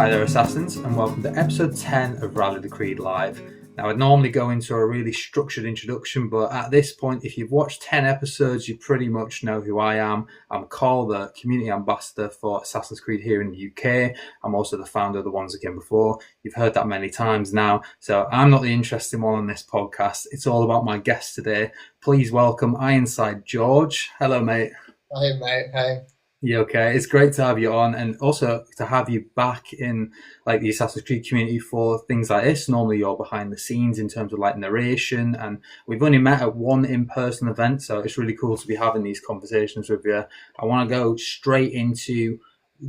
Hi there, Assassins, and welcome to episode 10 of Rally the Creed Live. Now, I'd normally go into a really structured introduction, but at this point, if you've watched 10 episodes, you pretty much know who I am. I'm Carl, the community ambassador for Assassin's Creed here in the UK. I'm also the founder of The Ones Again Before. You've heard that many times now, so I'm not the interesting one on this podcast. It's all about my guest today. Please welcome Ironside George. Hello, mate. Hey, mate. Hey. You okay? It's great to have you on, and also to have you back in like the Assassin's Creed community for things like this. Normally you're behind the scenes in terms of like narration, and we've only met at one in-person event, so it's really cool to be having these conversations with you. I want to go straight into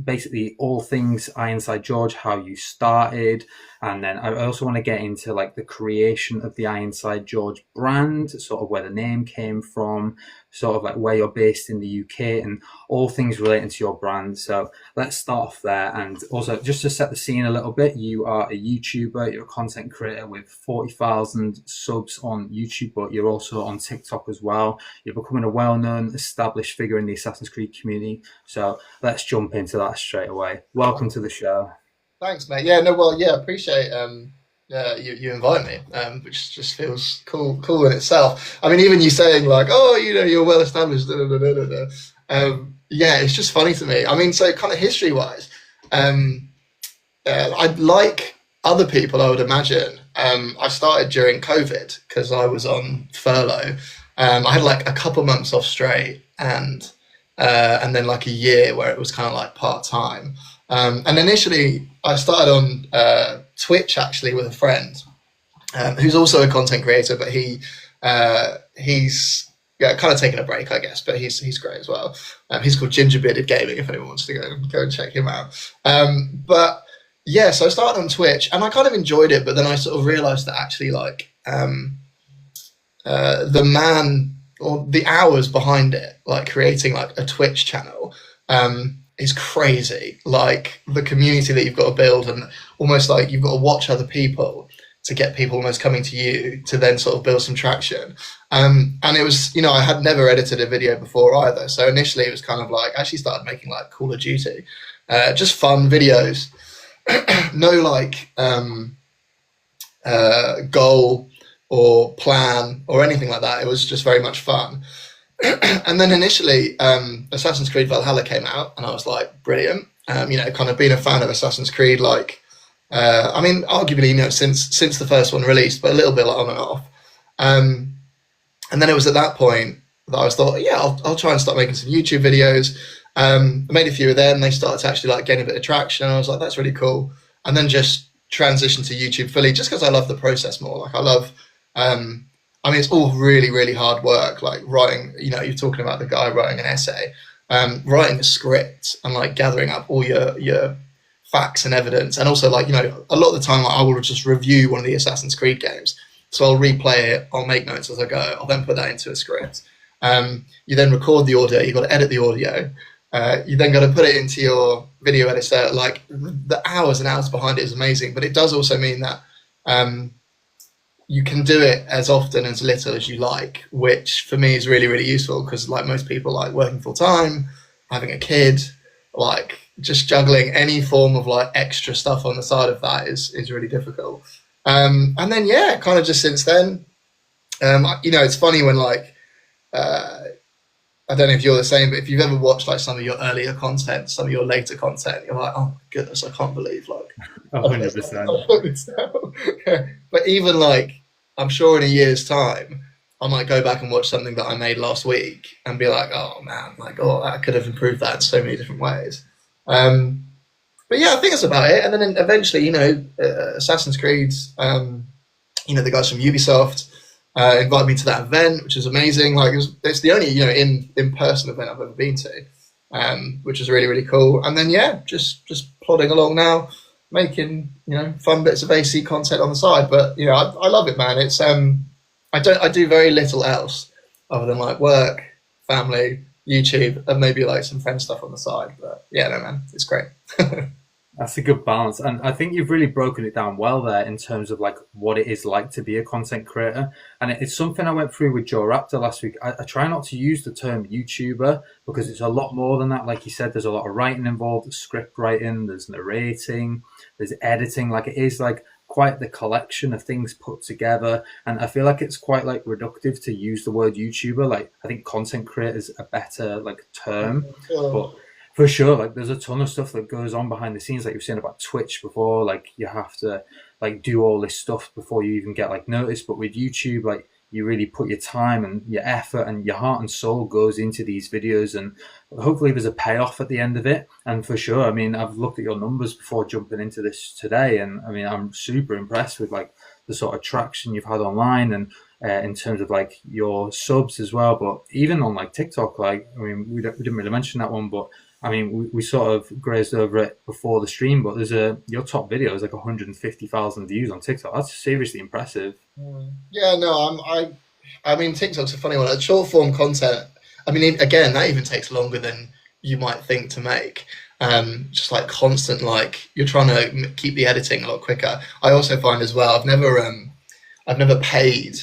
basically all things Ironside George, how you started, and then I also want to get into like the creation of the Ironside George brand, sort of where the name came from, sort of like where you're based in the UK, and all things relating to your brand. So let's start off there. And also, just to set the scene a little bit, you are a YouTuber, you're a content creator with 40,000 subs on YouTube, but you're also on TikTok as well. You're becoming a well-known, established figure in the Assassin's Creed community. So let's jump into that straight away. Welcome to the show. Thanks, mate. Appreciate you invite me, which just feels cool in itself. I mean, even you saying like, oh, you're well established. It's just funny to me. I mean, so kind of history wise, I'd like other people, I would imagine. I started during COVID because I was on furlough. I had like a couple months off straight, and then like a year where it was kind of like part time. And initially, I started on Twitch actually with a friend who's also a content creator, but he's kind of taking a break, I guess. But he's great as well. He's called Gingerbearded Gaming. If anyone wants to go and check him out. So I started on Twitch, and I kind of enjoyed it. But then I sort of realised that actually, like, the man or the hours behind it, like creating like a Twitch channel, is crazy. Like the community that you've got to build, and almost like you've got to watch other people to get people almost coming to you to then sort of build some traction. And it was, I had never edited a video before either. So initially it was kind of like, I actually started making like Call of Duty, just fun videos, no like goal or plan or anything like that. It was just very much fun. And then initially, Assassin's Creed Valhalla came out, and I was like, brilliant. Kind of being a fan of Assassin's Creed, like, arguably, since the first one released, but a little bit like on and off. And then it was at that point that I thought, I'll try and start making some YouTube videos. I made a few of them. They started to actually like gain a bit of traction. And I was like, that's really cool. And then just transitioned to YouTube fully, just because I love the process more. Like I love, it's all really, really hard work, like writing, you're talking about the guy writing an essay, writing a script and like gathering up all your facts and evidence. And also like, a lot of the time I will just review one of the Assassin's Creed games. So I'll replay it, I'll make notes as I go, I'll then put that into a script. You then record the audio, you've got to edit the audio. You then got to put it into your video editor. Like the hours and hours behind it is amazing, but it does also mean that, you can do it as often as little as you like, which for me is really, really useful because like most people, like working full time, having a kid, like just juggling any form of like extra stuff on the side of that is really difficult. And then, kind of just since then, it's funny when like, I don't know if you're the same, but if you've ever watched like some of your earlier content, some of your later content, you're like, oh my goodness, I can't believe like 100%. But even like, I'm sure in a year's time, I might go back and watch something that I made last week and be like, oh man, like, I could have improved that in so many different ways. But I think that's about it. And then eventually, Assassin's Creed, the guys from Ubisoft invited me to that event, which was amazing. Like it's the only, in-person event I've ever been to, which is really, really cool. And then, just plodding along now, making fun bits of AC content on the side. But I love it, man. It's I do very little else other than like work, family, YouTube, and maybe like some friend stuff on the side. But no, man, it's great. That's a good balance. And I think you've really broken it down well there in terms of like what it is like to be a content creator. And it's something I went through with Joe Raptor last week. I try not to use the term YouTuber because it's a lot more than that. Like you said, there's a lot of writing involved, there's script writing, there's narrating, there's editing. Like it is like quite the collection of things put together. And I feel like it's quite like reductive to use the word YouTuber. Like I think content creator is a better like term. But for sure, like there's a ton of stuff that goes on behind the scenes, like you were saying about Twitch before. Like you have to like do all this stuff before you even get like noticed. But with YouTube, like you really put your time and your effort and your heart and soul goes into these videos, and hopefully there's a payoff at the end of it. And for sure, I mean, I've looked at your numbers before jumping into this today, and I mean, I'm super impressed with like the sort of traction you've had online and in terms of like your subs as well. But even on like TikTok, like I mean, we didn't really mention that one, but I mean, we sort of grazed over it before the stream, but there's your top video is like 150,000 views on TikTok. That's seriously impressive. Yeah, no, I mean, TikTok's a funny one. Like, short form content, I mean, again, that even takes longer than you might think to make. Just like constant, like you're trying to keep the editing a lot quicker. I also find as well, I've never paid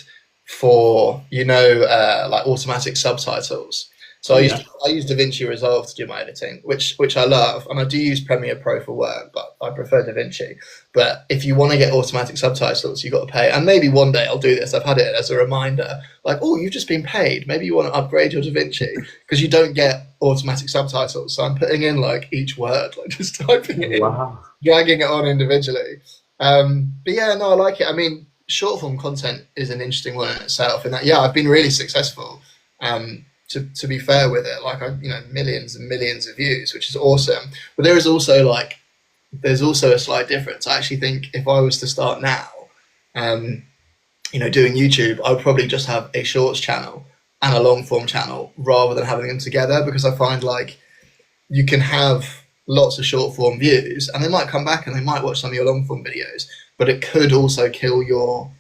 for, like automatic subtitles. So I use DaVinci Resolve to do my editing, which I love, and I do use Premiere Pro for work, but I prefer DaVinci. But if you want to get automatic subtitles, you've got to pay. And maybe one day I'll do this. I've had it as a reminder, like, oh, you've just been paid. Maybe you want to upgrade your DaVinci because you don't get automatic subtitles. So I'm putting in like each word, like just typing it in, dragging it on individually. But yeah, no, I like it. I mean, short form content is an interesting one in itself. In that, yeah, I've been really successful. To be fair with it, like millions and millions of views, which is awesome. But there's also a slight difference. I actually think if I was to start now, doing YouTube, I would probably just have a shorts channel and a long form channel rather than having them together, because I find like you can have lots of short form views and they might come back and they might watch some of your long form videos, but it could also kill your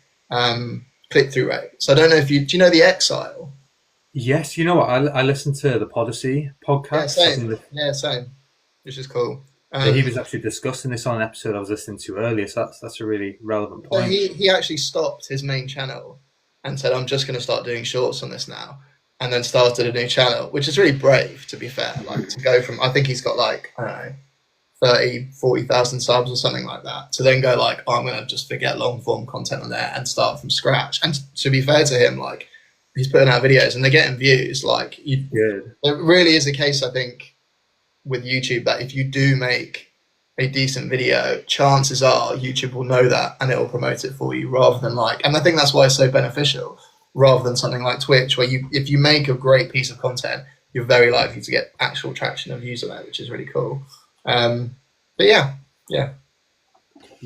click through rate. So I don't know if do you know The Exile? Yes, you know what? I listened to the Podyssey podcast. Yeah, same. Which is cool. So he was actually discussing this on an episode I was listening to earlier. So that's a really relevant point. So he actually stopped his main channel and said, "I'm just going to start doing shorts on this now," and then started a new channel, which is really brave, to be fair. Like to go from, I think he's got like, I don't know, 30, 40,000 subs or something like that, to then go like, oh, I'm going to just forget long form content on there and start from scratch. And to be fair to him, like, he's putting out videos and they're getting views. Like, it really is a case, I think, with YouTube that if you do make a decent video, chances are YouTube will know that and it will promote it for you, rather than like, and I think that's why it's so beneficial, rather than something like Twitch, where if you make a great piece of content, you're very likely to get actual traction of views on it, which is really cool. But yeah.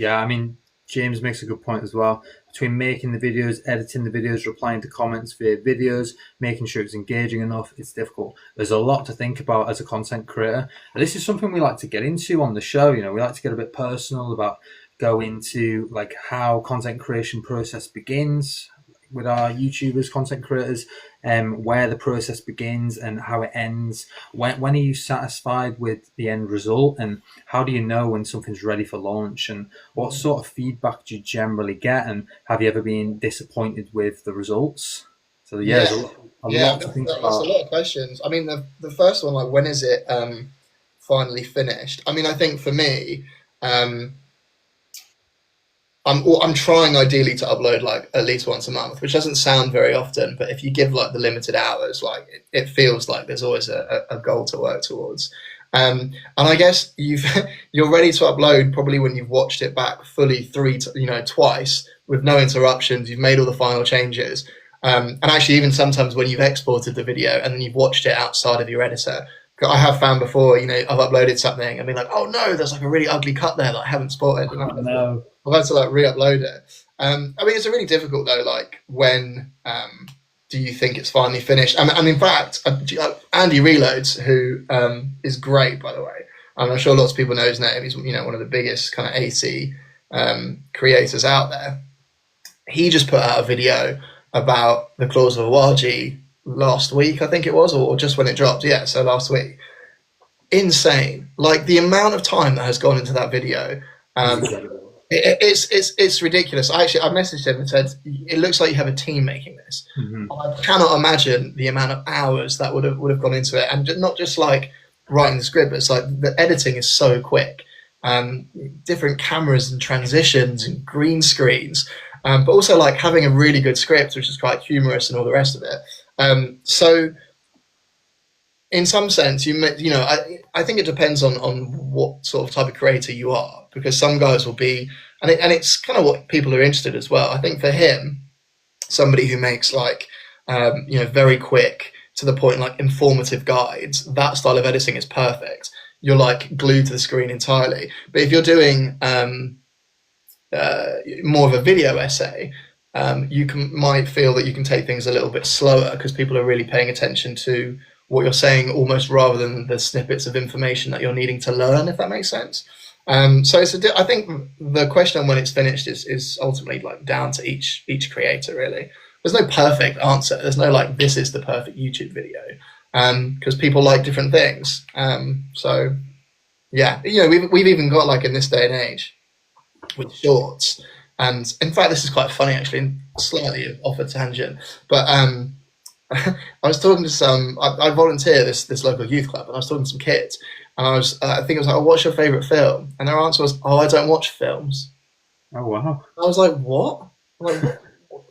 I mean, James makes a good point as well. Between making the videos, editing the videos, replying to comments via videos, making sure it's engaging enough, it's difficult. There's a lot to think about as a content creator. And this is something we like to get into on the show. We like to get a bit personal about go into like how content creation process begins with our YouTubers, content creators, where the process begins and how it ends. When are you satisfied with the end result, and how do you know when something's ready for launch, and what sort of feedback do you generally get, and have you ever been disappointed with the results? So there's a lot to think about. That's a lot of questions. I mean, the first one, like, when is it finally finished? I mean, I think for me, I'm trying ideally to upload like at least once a month, which doesn't sound very often, but if you give like the limited hours, like it feels like there's always a goal to work towards. And I guess you're ready to upload probably when you've watched it back fully twice with no interruptions. You've made all the final changes, and actually even sometimes when you've exported the video and then you've watched it outside of your editor. I have found before, I've uploaded something and been like, oh no, there's like a really ugly cut there that I haven't spotted. And I've had to like re-upload it. I mean, it's a really difficult though, like when do you think it's finally finished? And in fact, Andy Reloads, who is great, by the way, and I'm sure lots of people know his name. He's one of the biggest kind of AC creators out there. He just put out a video about the claws of Awaji last week, I think it was, or just when it dropped. Yeah, so last week. insane. Like the amount of time that has gone into that video. It's ridiculous. I messaged him and said, "It looks like you have a team making this." Mm-hmm. I cannot imagine the amount of hours that would have gone into it, and not just like writing the script, but it's like the editing is so quick. Different cameras and transitions and green screens, but also like having a really good script, which is quite humorous and all the rest of it. So, in some sense, I think it depends on what sort of type of creator you are, because some guys will be, and it's kind of what people are interested as well. I think for him, somebody who makes like, very quick to the point, like informative guides, that style of editing is perfect. You're like glued to the screen entirely. But if you're doing more of a video essay, might feel that you can take things a little bit slower because people are really paying attention to what you're saying, almost rather than the snippets of information that you're needing to learn, if that makes sense. So I think the question on when it's finished is ultimately like down to each creator, really. There's no perfect answer. There's no like, this is the perfect YouTube video, because people like different things. So yeah, we've even got, like, in this day and age with shorts, and in fact this is quite funny actually, slightly off a tangent, but I was talking to I volunteer this local youth club, and I was talking to some kids, and I think it was like, "Oh, what's your favourite film?" And their answer was, "Oh, I don't watch films." Oh wow! I was like, "What? Like,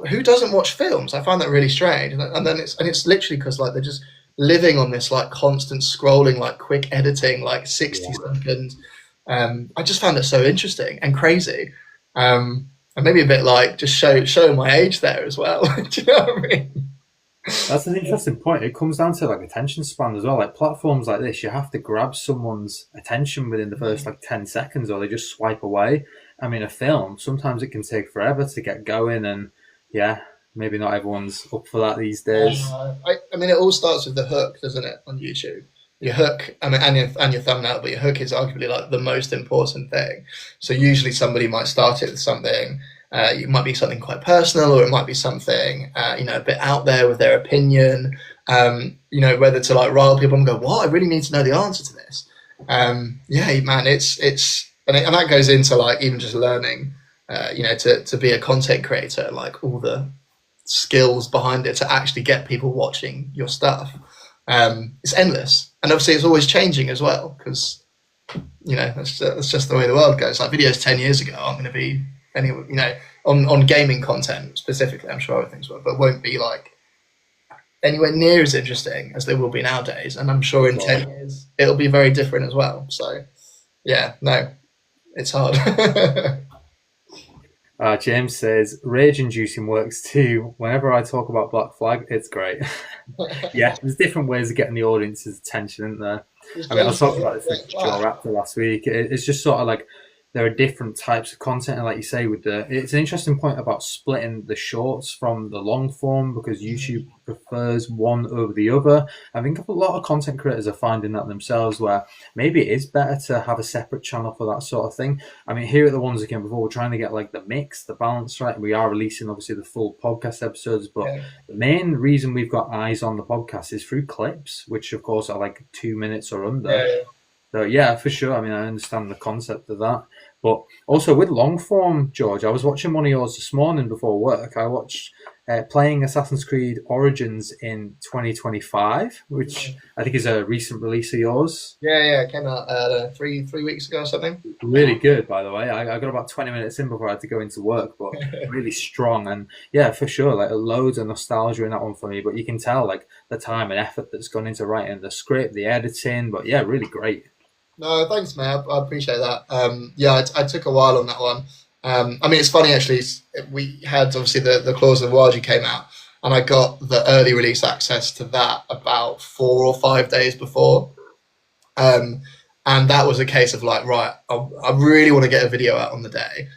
who doesn't watch films?" I find that really strange, and then it's literally because like they're just living on this like constant scrolling, like quick editing, like 60 seconds. I just found it so interesting and crazy, and maybe a bit like just showing my age there as well. Do you know what I mean? That's an interesting point. It comes down to like attention span as well. Like platforms like this, you have to grab someone's attention within the first like 10 seconds, or they just swipe away. I mean, a film, sometimes it can take forever to get going, and yeah, maybe not everyone's up for that these days. I mean, it all starts with the hook, doesn't it, on YouTube? Your hook, I mean, and your thumbnail, but your hook is arguably like the most important thing. So usually somebody might start it with something. It might be something quite personal, or it might be something a bit out there with their opinion. Whether to like rile people and go, "What? I really need to know the answer to this." Yeah, man, it's and that goes into like even just learning, to be a content creator, like all the skills behind it to actually get people watching your stuff. It's endless, and obviously it's always changing as well, because that's just the way the world goes. Like videos 10 years ago aren't going to be on gaming content specifically. I'm sure other things will, but won't be like anywhere near as interesting as they will be nowadays. And I'm sure in 10 years it'll be very different as well. So yeah, no, it's hard. James says, rage-inducing works too. Whenever I talk about Black Flag, it's great. Yeah, there's different ways of getting the audience's attention, isn't there? I mean, I was talking about this with Joe Raptor last week. It's just sort of like there are different types of content, and like you say, it's an interesting point about splitting the shorts from the long form, because YouTube prefers one over the other. I think a lot of content creators are finding that themselves, where maybe it is better to have a separate channel for that sort of thing. I mean, here at the Ones Again Before, we're trying to get like the mix, the balance right. We are releasing obviously the full podcast episodes, but the main reason we've got eyes on the podcast is through clips, which of course are like 2 minutes or under. So yeah, for sure. I mean, I understand the concept of that. But also with long form, George, I was watching one of yours this morning before work. I watched playing Assassin's Creed Origins in 2025, which I think is a recent release of yours. Yeah, it came out 3 weeks ago or something. Really good, by the way. I got about 20 minutes in before I had to go into work, but really strong. And yeah, for sure, like loads of nostalgia in that one for me. But you can tell like the time and effort that's gone into writing the script, the editing. But yeah, really great. No, thanks, man. I appreciate that. I took a while on that one. I mean, it's funny actually. We had obviously the Claws of Awaji came out, and I got the early release access to that about 4 or 5 days before. And that was a case of like, right, I really want to get a video out on the day,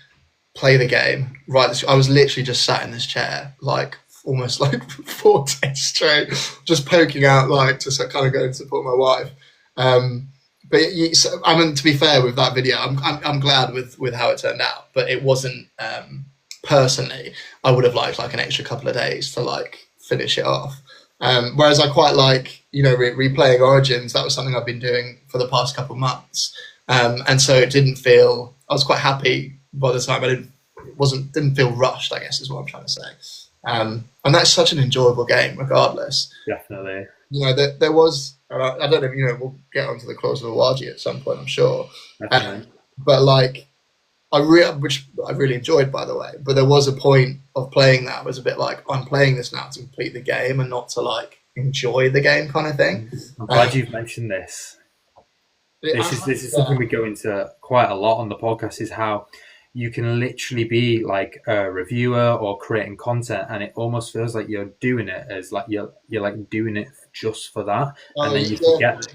play the game, write this. I was literally just sat in this chair, like almost like 4 days straight, just poking out, like to kind of go and support my wife. But I mean, to be fair with that video, I'm glad with how it turned out. But it wasn't personally. I would have liked like an extra couple of days to like finish it off. Whereas I quite like replaying Origins, that was something I've been doing for the past couple of months, and so it didn't feel. I was quite happy by the time. Didn't feel rushed, I guess is what I'm trying to say. And that's such an enjoyable game, regardless. Definitely. There was. I don't know. We'll get onto the clause of Awaji at some point, I'm sure. But like, which I really enjoyed, by the way. But there was a point of playing that was a bit like, I'm playing this now to complete the game and not to like enjoy the game, kind of thing. I'm glad you've mentioned this. This is something we go into quite a lot on the podcast, is how you can literally be like a reviewer or creating content, and it almost feels like you're doing it as like you're like doing it just for that, and then you forget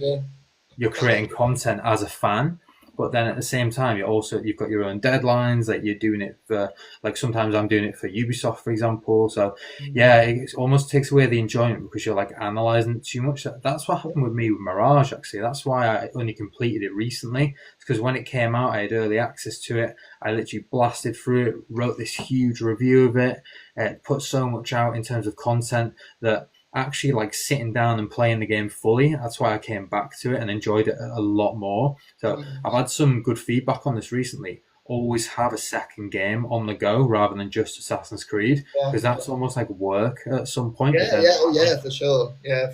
you're creating content as a fan. But then at the same time, you've got your own deadlines. Like, you're doing it for, like, sometimes I'm doing it for Ubisoft, for example. So yeah, it almost takes away the enjoyment because you're like analysing it too much. That's what happened with me with Mirage, actually. That's why I only completed it recently. Because when it came out, I had early access to it. I literally blasted through it, wrote this huge review of it, put so much out in terms of content that actually, like, sitting down and playing the game fully, that's why I came back to it and enjoyed it a lot more. So I've had some good feedback on this recently. Always have a second game on the go rather than just Assassin's Creed, because that's almost like work at some point. For sure. Yeah,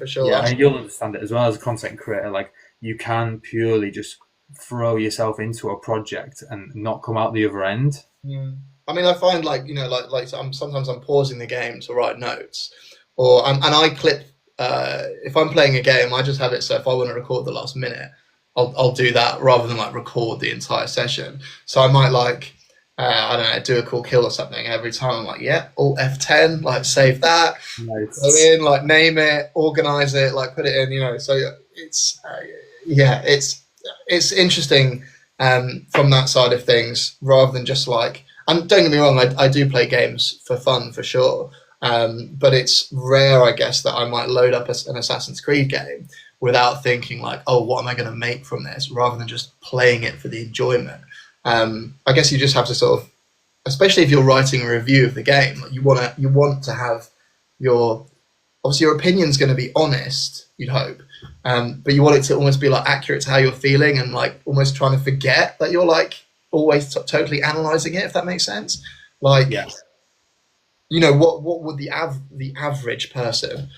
and you'll understand it as well as a content creator. Like, you can purely just throw yourself into a project and not come out the other end. I mean, I find sometimes I'm pausing the game to write notes. And I clip, if I'm playing a game, I just have it so if I want to record the last minute, I'll do that rather than like record the entire session. So I might like, I don't know, do a cool kill or something. Every time I'm like, Alt F10, like save that, Nice. go in, like name it, organize it, like put it in, So it's, it's interesting from that side of things rather than just like, and don't get me wrong, I do play games for fun for sure. But it's rare, I guess, that I might load up an Assassin's Creed game without thinking like, oh, what am I going to make from this, rather than just playing it for the enjoyment. I guess you just have to sort of, especially if you're writing a review of the game, you want to have obviously your opinion's going to be honest, you'd hope, but you want it to almost be like accurate to how you're feeling, and like almost trying to forget that you're like always totally analysing it, if that makes sense. Like. Yeah. What would the average person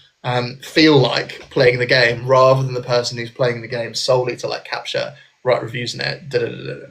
feel like playing the game, rather than the person who's playing the game solely to like write reviews in it,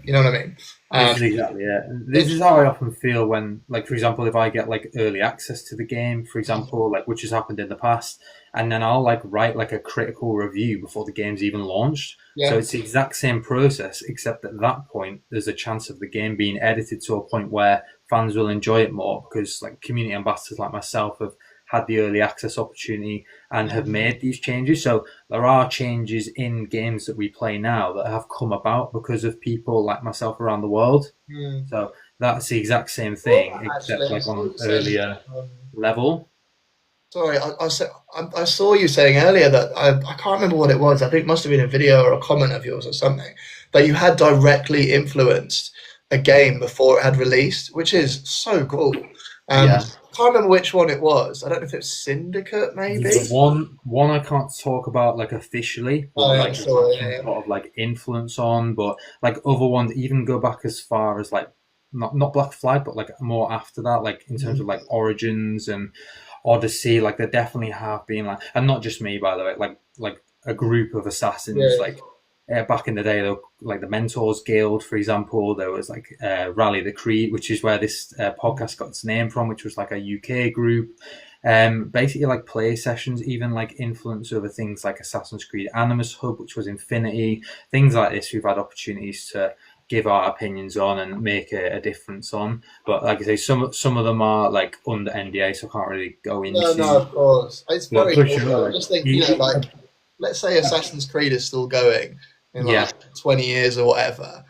you know what I mean? Exactly, yeah. This is how I often feel when, like, for example, if I get like early access to the game, for example, like, which has happened in the past, and then I'll like write like a critical review before the game's even launched. So it's the exact same process, except at that point there's a chance of the game being edited to a point where fans will enjoy it more, because like community ambassadors like myself have had the early access opportunity and have made these changes. So there are changes in games that we play now that have come about because of people like myself around the world. So that's the exact same thing, except like on an earlier level. Sorry, I saw you saying earlier that I can't remember what it was. I think it must have been a video or a comment of yours or something, that you had directly influenced a game before it had released, which is so cool. I can't remember which one it was. I don't know if it's Syndicate, maybe. One I can't talk about like officially, but sort of like influence on. But like other ones, even go back as far as like not Black Flag, but like more after that, like in terms of like Origins and Odyssey. Like there definitely have been like, and not just me, by the way, like a group of assassins like. Back in the day, though, like the Mentors Guild, for example, there was like Rally the Creed, which is where this podcast got its name from, which was like a UK group. Basically, like play sessions, even like influence over things like Assassin's Creed Animus Hub, which was Infinity, things like this. We've had opportunities to give our opinions on and make a difference on. But like I say, some of them are like under NDA, so I can't really go into. No, of course, it's very cool. I just think like, let's say Assassin's Creed is still going in like 20 years or whatever,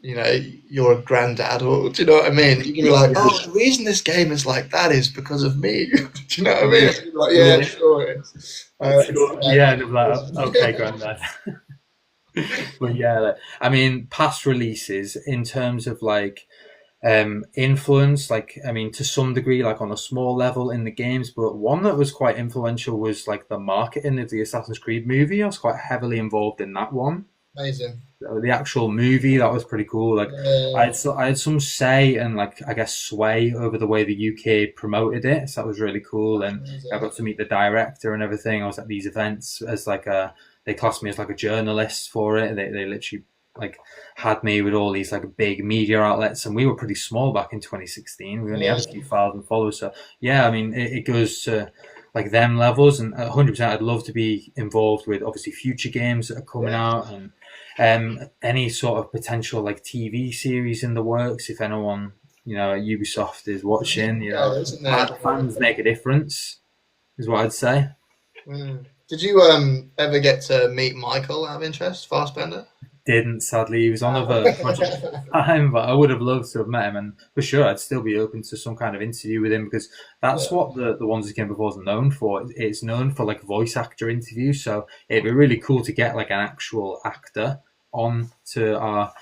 you're a granddad, or do you know what I mean? You can be like, oh, the reason this game is like that is because of me. Do you know what I mean? Like, sure it is. Okay, granddad. But I mean, past releases in terms of like influence, like, I mean, to some degree, like on a small level in the games, but one that was quite influential was like the marketing of the Assassin's Creed movie. I was quite heavily involved in that one. Amazing. The actual movie, that was pretty cool. Like, I had some say and, like, I guess sway over the way the UK promoted it, so that was really cool. And I Amazing. got to meet the director and everything. I was at these events as like a, they classed me as like a journalist for it. They literally like had me with all these like big media outlets, and we were pretty small back in 2016. We only had a few Amazing. thousand followers, so yeah, I mean, it goes to like them levels, and 100%, I'd love to be involved with obviously future games that are coming Yeah. out, and any sort of potential like TV series in the works. If anyone, at Ubisoft is watching, Yeah, isn't there? fans make a difference, is what I'd say. Mm. Did you ever get to meet Michael out of interest, Fastbender? Didn't, sadly. He was on other projects at Oh. the time, but I would have loved to have met him, and for sure I'd still be open to some kind of interview with him, because that's Yeah. what the Ones Who Came Before is known for. It's known for like voice actor interviews, so it'd be really cool to get like an actual actor on to our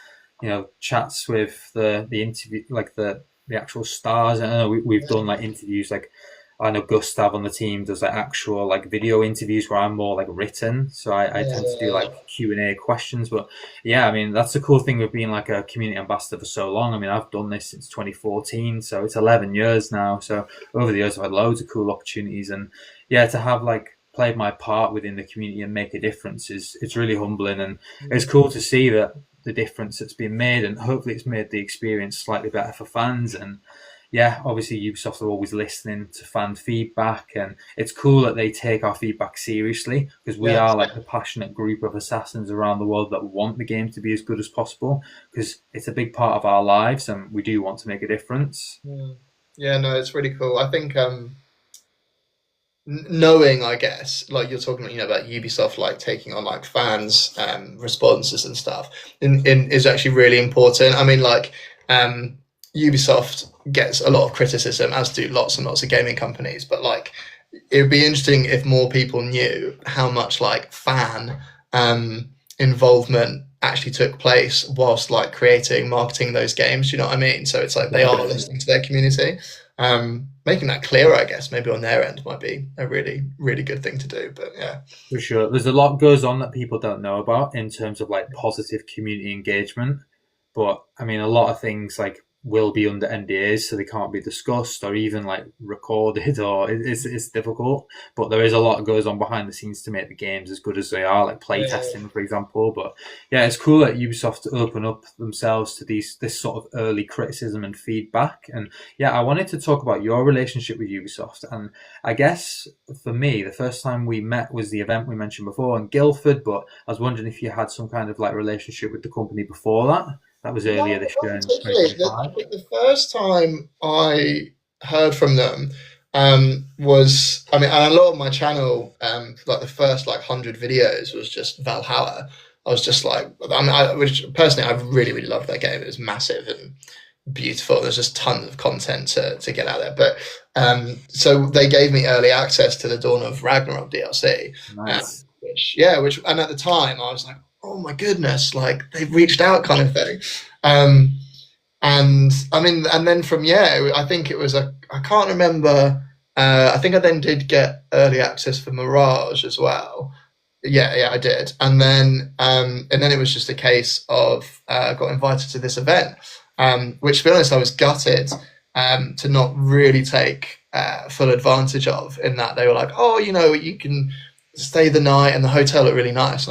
chats with the interview, like the actual stars. I know we've done like interviews, like I know Gustav on the team does like actual like video interviews where I'm more like written, so I tend to do Yeah. like Q&A questions. But yeah, I mean, that's the cool thing with being like a community ambassador for so long. I mean, I've done this since 2014, so it's 11 years now. So over the years I've had loads of cool opportunities, and yeah, to have like played my part within the community and make a difference is, it's really humbling, and it's Mm. cool to see that the difference that's been made, and hopefully it's made the experience slightly better for fans. And yeah, obviously Ubisoft are always listening to fan feedback, and it's cool that they take our feedback seriously, because we Yeah. are like a passionate group of assassins around the world that want the game to be as good as possible, because it's a big part of our lives and we do want to make a difference. Mm. Yeah, no, it's really cool. I think knowing, I guess, like you're talking, about Ubisoft like taking on like fans' responses and stuff, in is actually really important. I mean, like Ubisoft gets a lot of criticism, as do lots and lots of gaming companies, but like it would be interesting if more people knew how much like fan involvement actually took place whilst like creating, marketing those games. Do you know what I mean? So it's like they Yeah, are definitely. listening to their community. Making that clearer, I guess, maybe on their end might be a really, really good thing to do. But yeah, For sure. There's a lot goes on that people don't know about in terms of like positive community engagement. But I mean, a lot of things like will be under NDAs, so they can't be discussed or even like recorded, or it's difficult. But there is a lot that goes on behind the scenes to make the games as good as they are, like yeah, playtesting, for example. But yeah, it's cool that Ubisoft open up themselves to this sort of early criticism and feedback. And yeah, I wanted to talk about your relationship with Ubisoft. And I guess for me, the first time we met was the event we mentioned before in Guildford. But I was wondering if you had some kind of like relationship with the company before that. That was no, earlier this year not in particularly. 2025. The first time I heard from them was, I mean, and a lot of my channel, like the first like 100 videos was just Valhalla. I was just like, I mean, which personally, I really, really loved that game. It was massive and beautiful. There's just tons of content to get out there. But so they gave me early access to the Dawn of Ragnarok DLC, Nice. which, and at the time I was like, oh my goodness, like they've reached out, kind of thing. Um, and I mean, and then from I think it was I can't remember. I think I then did get early access for Mirage as well. Yeah, I did. And then it was just a case of got invited to this event, which to be honest, I was gutted to not really take full advantage of. In that they were like, oh, you can stay the night, and the hotel looked really nice.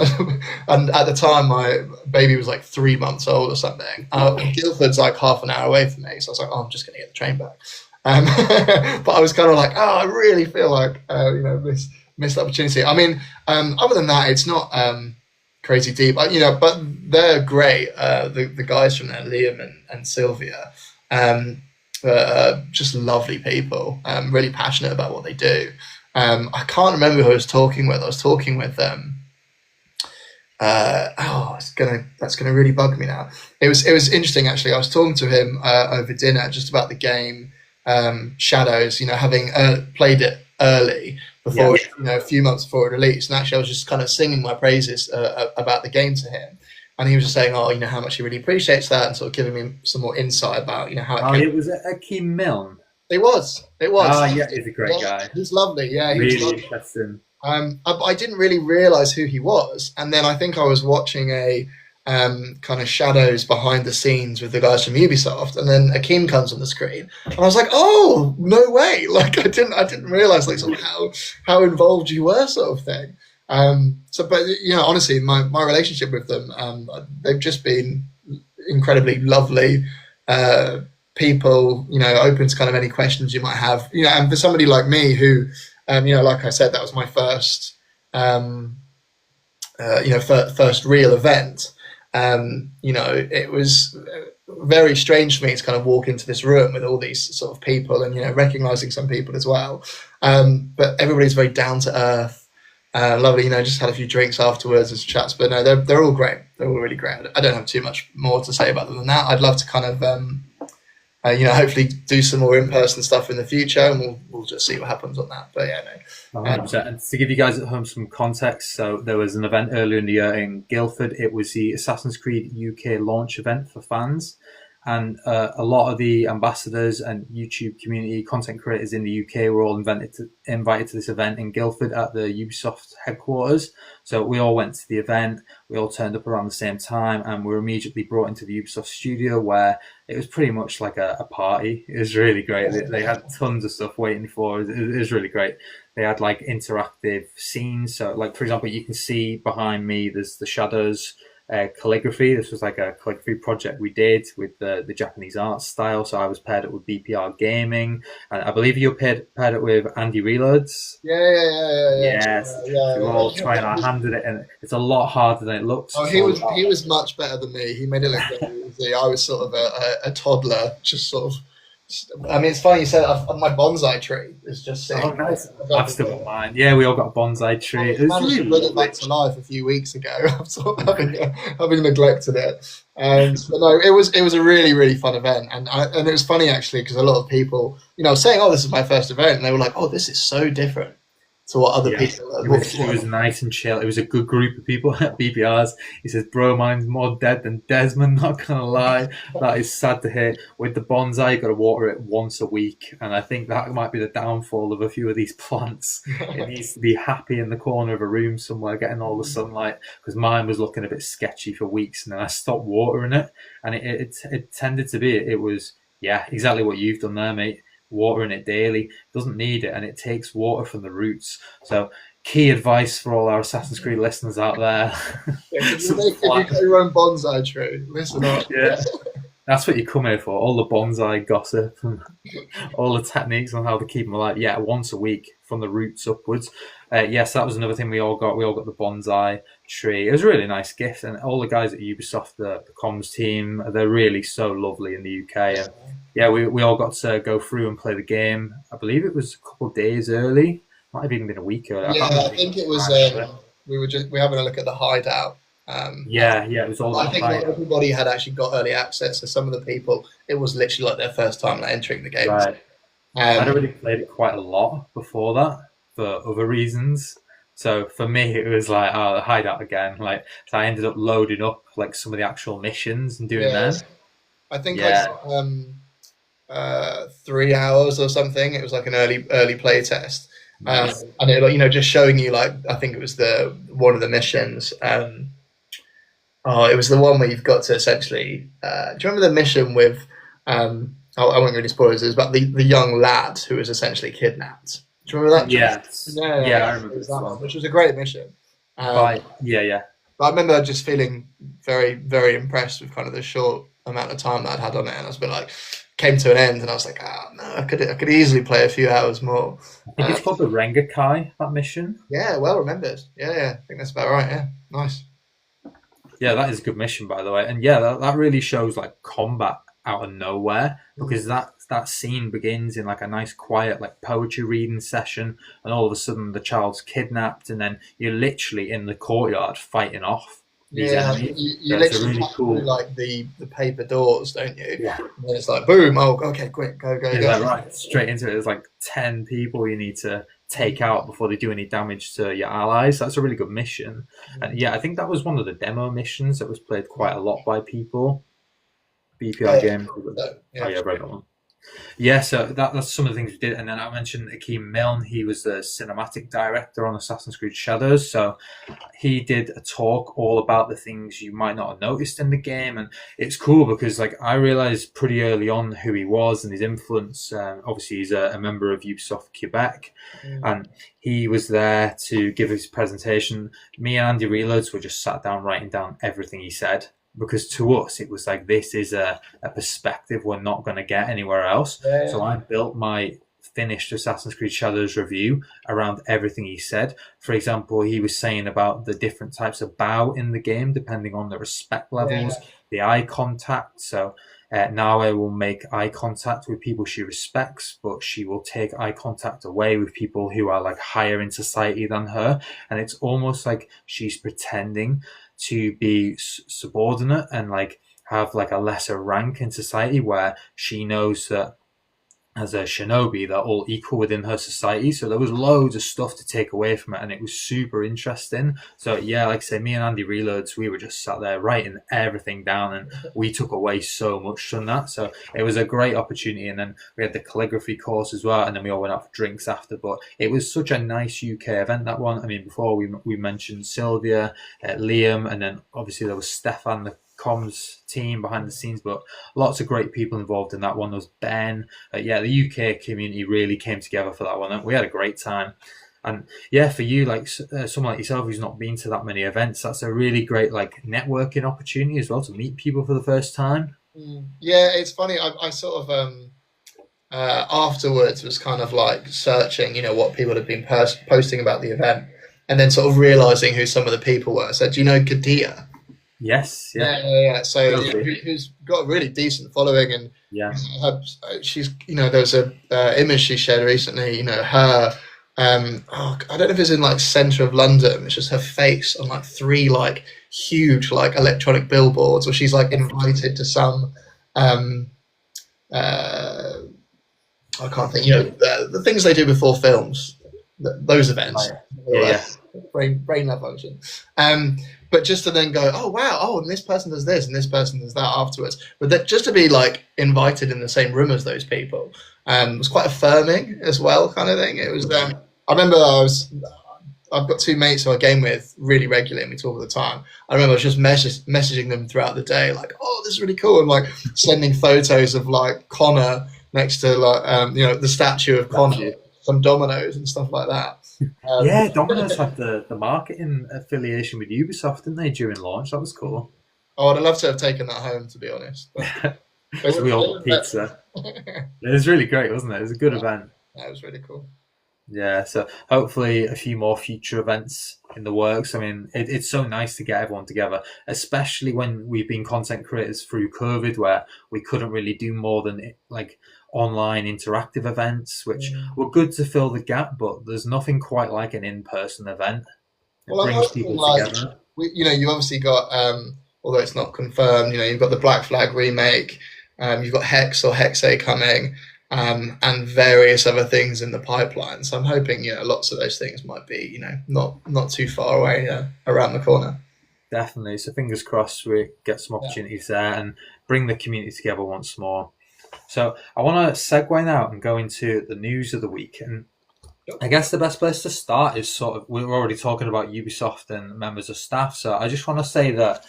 And at the time, my baby was like 3 months old or something. Guildford's like half an hour away from me, so I was like, oh, I'm just going to get the train back. Um, but I was kind of like, oh, I really feel like missed opportunity. I mean, other than that, it's not crazy deep. But they're great. The guys from there, Liam and Sylvia, just lovely people. Really passionate about what they do. I can't remember who I was talking with. I was talking with that's gonna really bug me now. It was interesting actually. I was talking to him over dinner just about the game Shadows. Having played it early Yeah. before, a few months before it released, and actually I was just kind of singing my praises about the game to him. and he was just saying, oh, how much he really appreciates that, and sort of giving me some more insight about, how it came. It was Akeem Milne. It was. Yeah, he's a great guy. He's lovely. Yeah, he was Really lovely. interesting. I didn't really realize who he was, and then I think I was watching a kind of shadows behind the scenes with the guys from Ubisoft, and then Akeem comes on the screen, and I was like, "Oh, no way!" Like I didn't realize like sort of how involved you were, sort of thing. But honestly, my relationship with them, they've just been incredibly lovely people. Open to kind of any questions you might have. And for somebody like me who, like I said, that was my first, first real event. It was very strange for me to kind of walk into this room with all these sort of people and, recognizing some people as well. But everybody's very down to earth, lovely, just had a few drinks afterwards as chats, but no, they're all great. They're all really great. I don't have too much more to say about them than that. I'd love to kind of, hopefully do some more in-person stuff in the future, and we'll just see what happens on that. But yeah, no. 100%. And to give you guys at home some context, so there was an event earlier in the year in Guildford. It was the Assassin's Creed UK launch event for fans. And a lot of the ambassadors and YouTube community content creators in the UK were all invited to this event in Guildford at the Ubisoft headquarters. So we all went to the event. We all turned up around the same time, and we were immediately brought into the Ubisoft studio, where it was pretty much like a party. It was really great. They had tons of stuff waiting for us. It was really great. They had like interactive scenes. So like, for example, you can see behind me, there's the shadows. Calligraphy. This was like a calligraphy project we did with the Japanese art style. So I was paired up with BPR Gaming, and I believe you paired up with Andy Reloads. Yeah. Yes, we were all trying our hand at it, and it's a lot harder than it looks. Oh, he was much better than me. He made it look very easy. I was sort of a toddler, just sort of. I mean, it's funny you said my bonsai tree is just sitting. Oh, nice. I've still got mine. Yeah, we all got a bonsai tree. I managed to bring it back to life a few weeks ago. I'm sort of having neglected it. But no, it was a really, really fun event, and it was funny actually because a lot of people, saying, "Oh, this is my first event," and they were like, "Oh, this is so different to what other people." It was nice and chill. It was a good group of people at BBR's. He says, "Bro, mine's more dead than Desmond." Not gonna lie, that is sad to hear. With the bonsai, you got to water it once a week, and I think that might be the downfall of a few of these plants. It needs to be happy in the corner of a room somewhere, getting all the sunlight. Because mine was looking a bit sketchy for weeks, and then I stopped watering it, and it tended to be. It was exactly what you've done there, mate. Watering it daily, doesn't need it, and it takes water from the roots. So key advice for all our Assassin's Creed listeners out there. If you got your own bonsai tree, listen up. Yeah, that's what you come here for, all the bonsai gossip and all the techniques on how to keep them alive. Yeah, once a week from the roots upwards. Yes, that was another thing we all got the bonsai tree. It was a really nice gift, and all the guys at Ubisoft, the comms team, they're really so lovely in the UK. And yeah, we all got to go through and play the game. I believe it was a couple of days early. Might have even been a week early. I think it was. We were having a look at the hideout. It was all. I think not everybody had actually got early access. So some of the people, it was literally like their first time entering the game. Right. I'd already played it quite a lot before that for other reasons. So for me, it was like, the hideout again. Like, so I ended up loading up like some of the actual missions and doing them. I think I got 3 hours or something. It was like an early play test. Nice. And it, just showing you, like, I think it was one of the missions. It was the one where you've got to essentially. Do you remember the mission with? I won't really spoil it. It was about the young lad who was essentially kidnapped. Do you remember that? Yes. Yeah, I remember that one, which was a great mission. But I remember just feeling very, very impressed with kind of the short amount of time that I'd had on it, and I was a bit like, came to an end, and I was like, no, I could easily play a few hours more. I think it's called the Rengakai, that mission. Yeah, well remembered. Yeah, I think that's about right. Yeah, nice. Yeah, that is a good mission, by the way, and that really shows like combat out of nowhere, because that scene begins in like a nice quiet like poetry reading session, and all of a sudden the child's kidnapped, and then you're literally in the courtyard fighting off these enemies. You literally really cool. Through like the paper doors, don't you? Yeah. And then it's like boom, okay, quick, go. Like, right, straight into it. There's like 10 people you need to take out before they do any damage to your allies. That's a really good mission. And yeah, I think that was one of the demo missions that was played quite a lot by people. BPR Yeah, game. so, Oh yeah. yeah, right on. Yeah, so that's some of the things we did. And then I mentioned Akeem Milne. He was the cinematic director on Assassin's Creed Shadows. So he did a talk all about the things you might not have noticed in the game. And it's cool because like I realized pretty early on who he was and his influence. Obviously, he's a member of Ubisoft Quebec. And he was there to give his presentation. Me and Andy Reloads were just sat down writing down everything he said, because to us it was like, this is a perspective we're not going to get anywhere else. Yeah. So I built my finished Assassin's Creed Shadows review around everything he said. For example, he was saying about the different types of bow in the game depending on the respect levels, the eye contact. So Nawe will make eye contact with people she respects, but she will take eye contact away with people who are like higher in society than her. And it's almost like she's pretending to be subordinate and like have like a lesser rank in society, where she knows that as a shinobi they're all equal within her society. So there was loads of stuff to take away from it, and it was super interesting. So yeah, like I say, me and Andy Reloads, we were just sat there writing everything down, and we took away so much from that. So it was a great opportunity. And then we had the calligraphy course as well, and then we all went out for drinks after. But it was such a nice UK event, that one. I mean, before we mentioned Sylvia, Liam, and then obviously there was Stefan, the comms team behind the scenes, but lots of great people involved in that one. There was Ben. Yeah, the UK community really came together for that one, and we had a great time. And yeah, for you, like someone like yourself who's not been to that many events, that's a really great like networking opportunity as well, to meet people for the first time. Yeah, it's funny. I sort of afterwards was kind of like searching, what people had been posting about the event, and then sort of realizing who some of the people were. So, do you know Kadia? Yes, yeah. So who's got a really decent following, and she's there was a image she shared recently. Her I don't know if it's in like centre of London. It's just her face on like 3 like huge like electronic billboards, or she's like invited to some I can't think. The things they do before films, those events. Brain malfunction. But just to then go, oh wow, and this person does this and this person does that afterwards. But that just to be like invited in the same room as those people was quite affirming as well, kind of thing. It was. I remember I've got 2 mates who I game with really regularly, and we talk all the time. I remember I was just messaging them throughout the day, like, oh, this is really cool, and like sending photos of like Connor next to like the statue of Connor, some dominoes and stuff like that. Yeah, Domino's had the marketing affiliation with Ubisoft, didn't they, during launch? That was cool. Oh, I'd love to have taken that home, to be honest. So we all got pizza. It was really great, wasn't it? It was a good event. That was really cool. Yeah, so hopefully a few more future events in the works. I mean, it's so nice to get everyone together, especially when we've been content creators through COVID, where we couldn't really do more than like online interactive events, which were good to fill the gap, but there's nothing quite like an in-person event. It brings people together. You obviously got, although it's not confirmed, you've got the Black Flag remake, you've got Hex or Hexe coming, and various other things in the pipeline. So I'm hoping, lots of those things might be, not too far away, around the corner. Definitely. So fingers crossed we get some opportunities there and bring the community together once more. So I want to segue now and go into the news of the week. And I guess the best place to start is we're already talking about Ubisoft and members of staff. So I just want to say that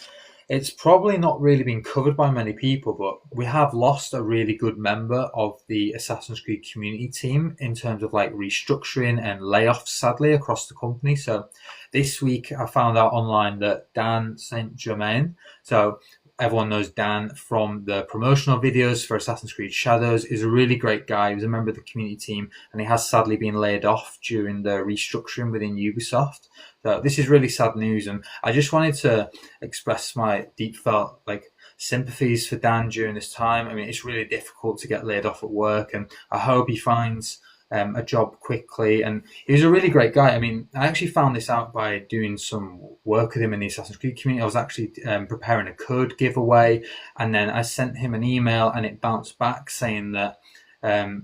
it's probably not really been covered by many people, but we have lost a really good member of the Assassin's Creed community team in terms of like restructuring and layoffs, sadly, across the company. So this week I found out online that Dan St. Germain, so everyone knows Dan from the promotional videos for Assassin's Creed Shadows, is a really great guy. He was a member of the community team, and he has sadly been laid off during the restructuring within Ubisoft. So this is really sad news, and I just wanted to express my deep felt sympathies for Dan during this time. I mean, it's really difficult to get laid off at work, and I hope he finds a job quickly. And he was a really great guy. I mean, I actually found this out by doing some work with him in the Assassin's Creed community. I was actually preparing a code giveaway, and then I sent him an email, and it bounced back saying that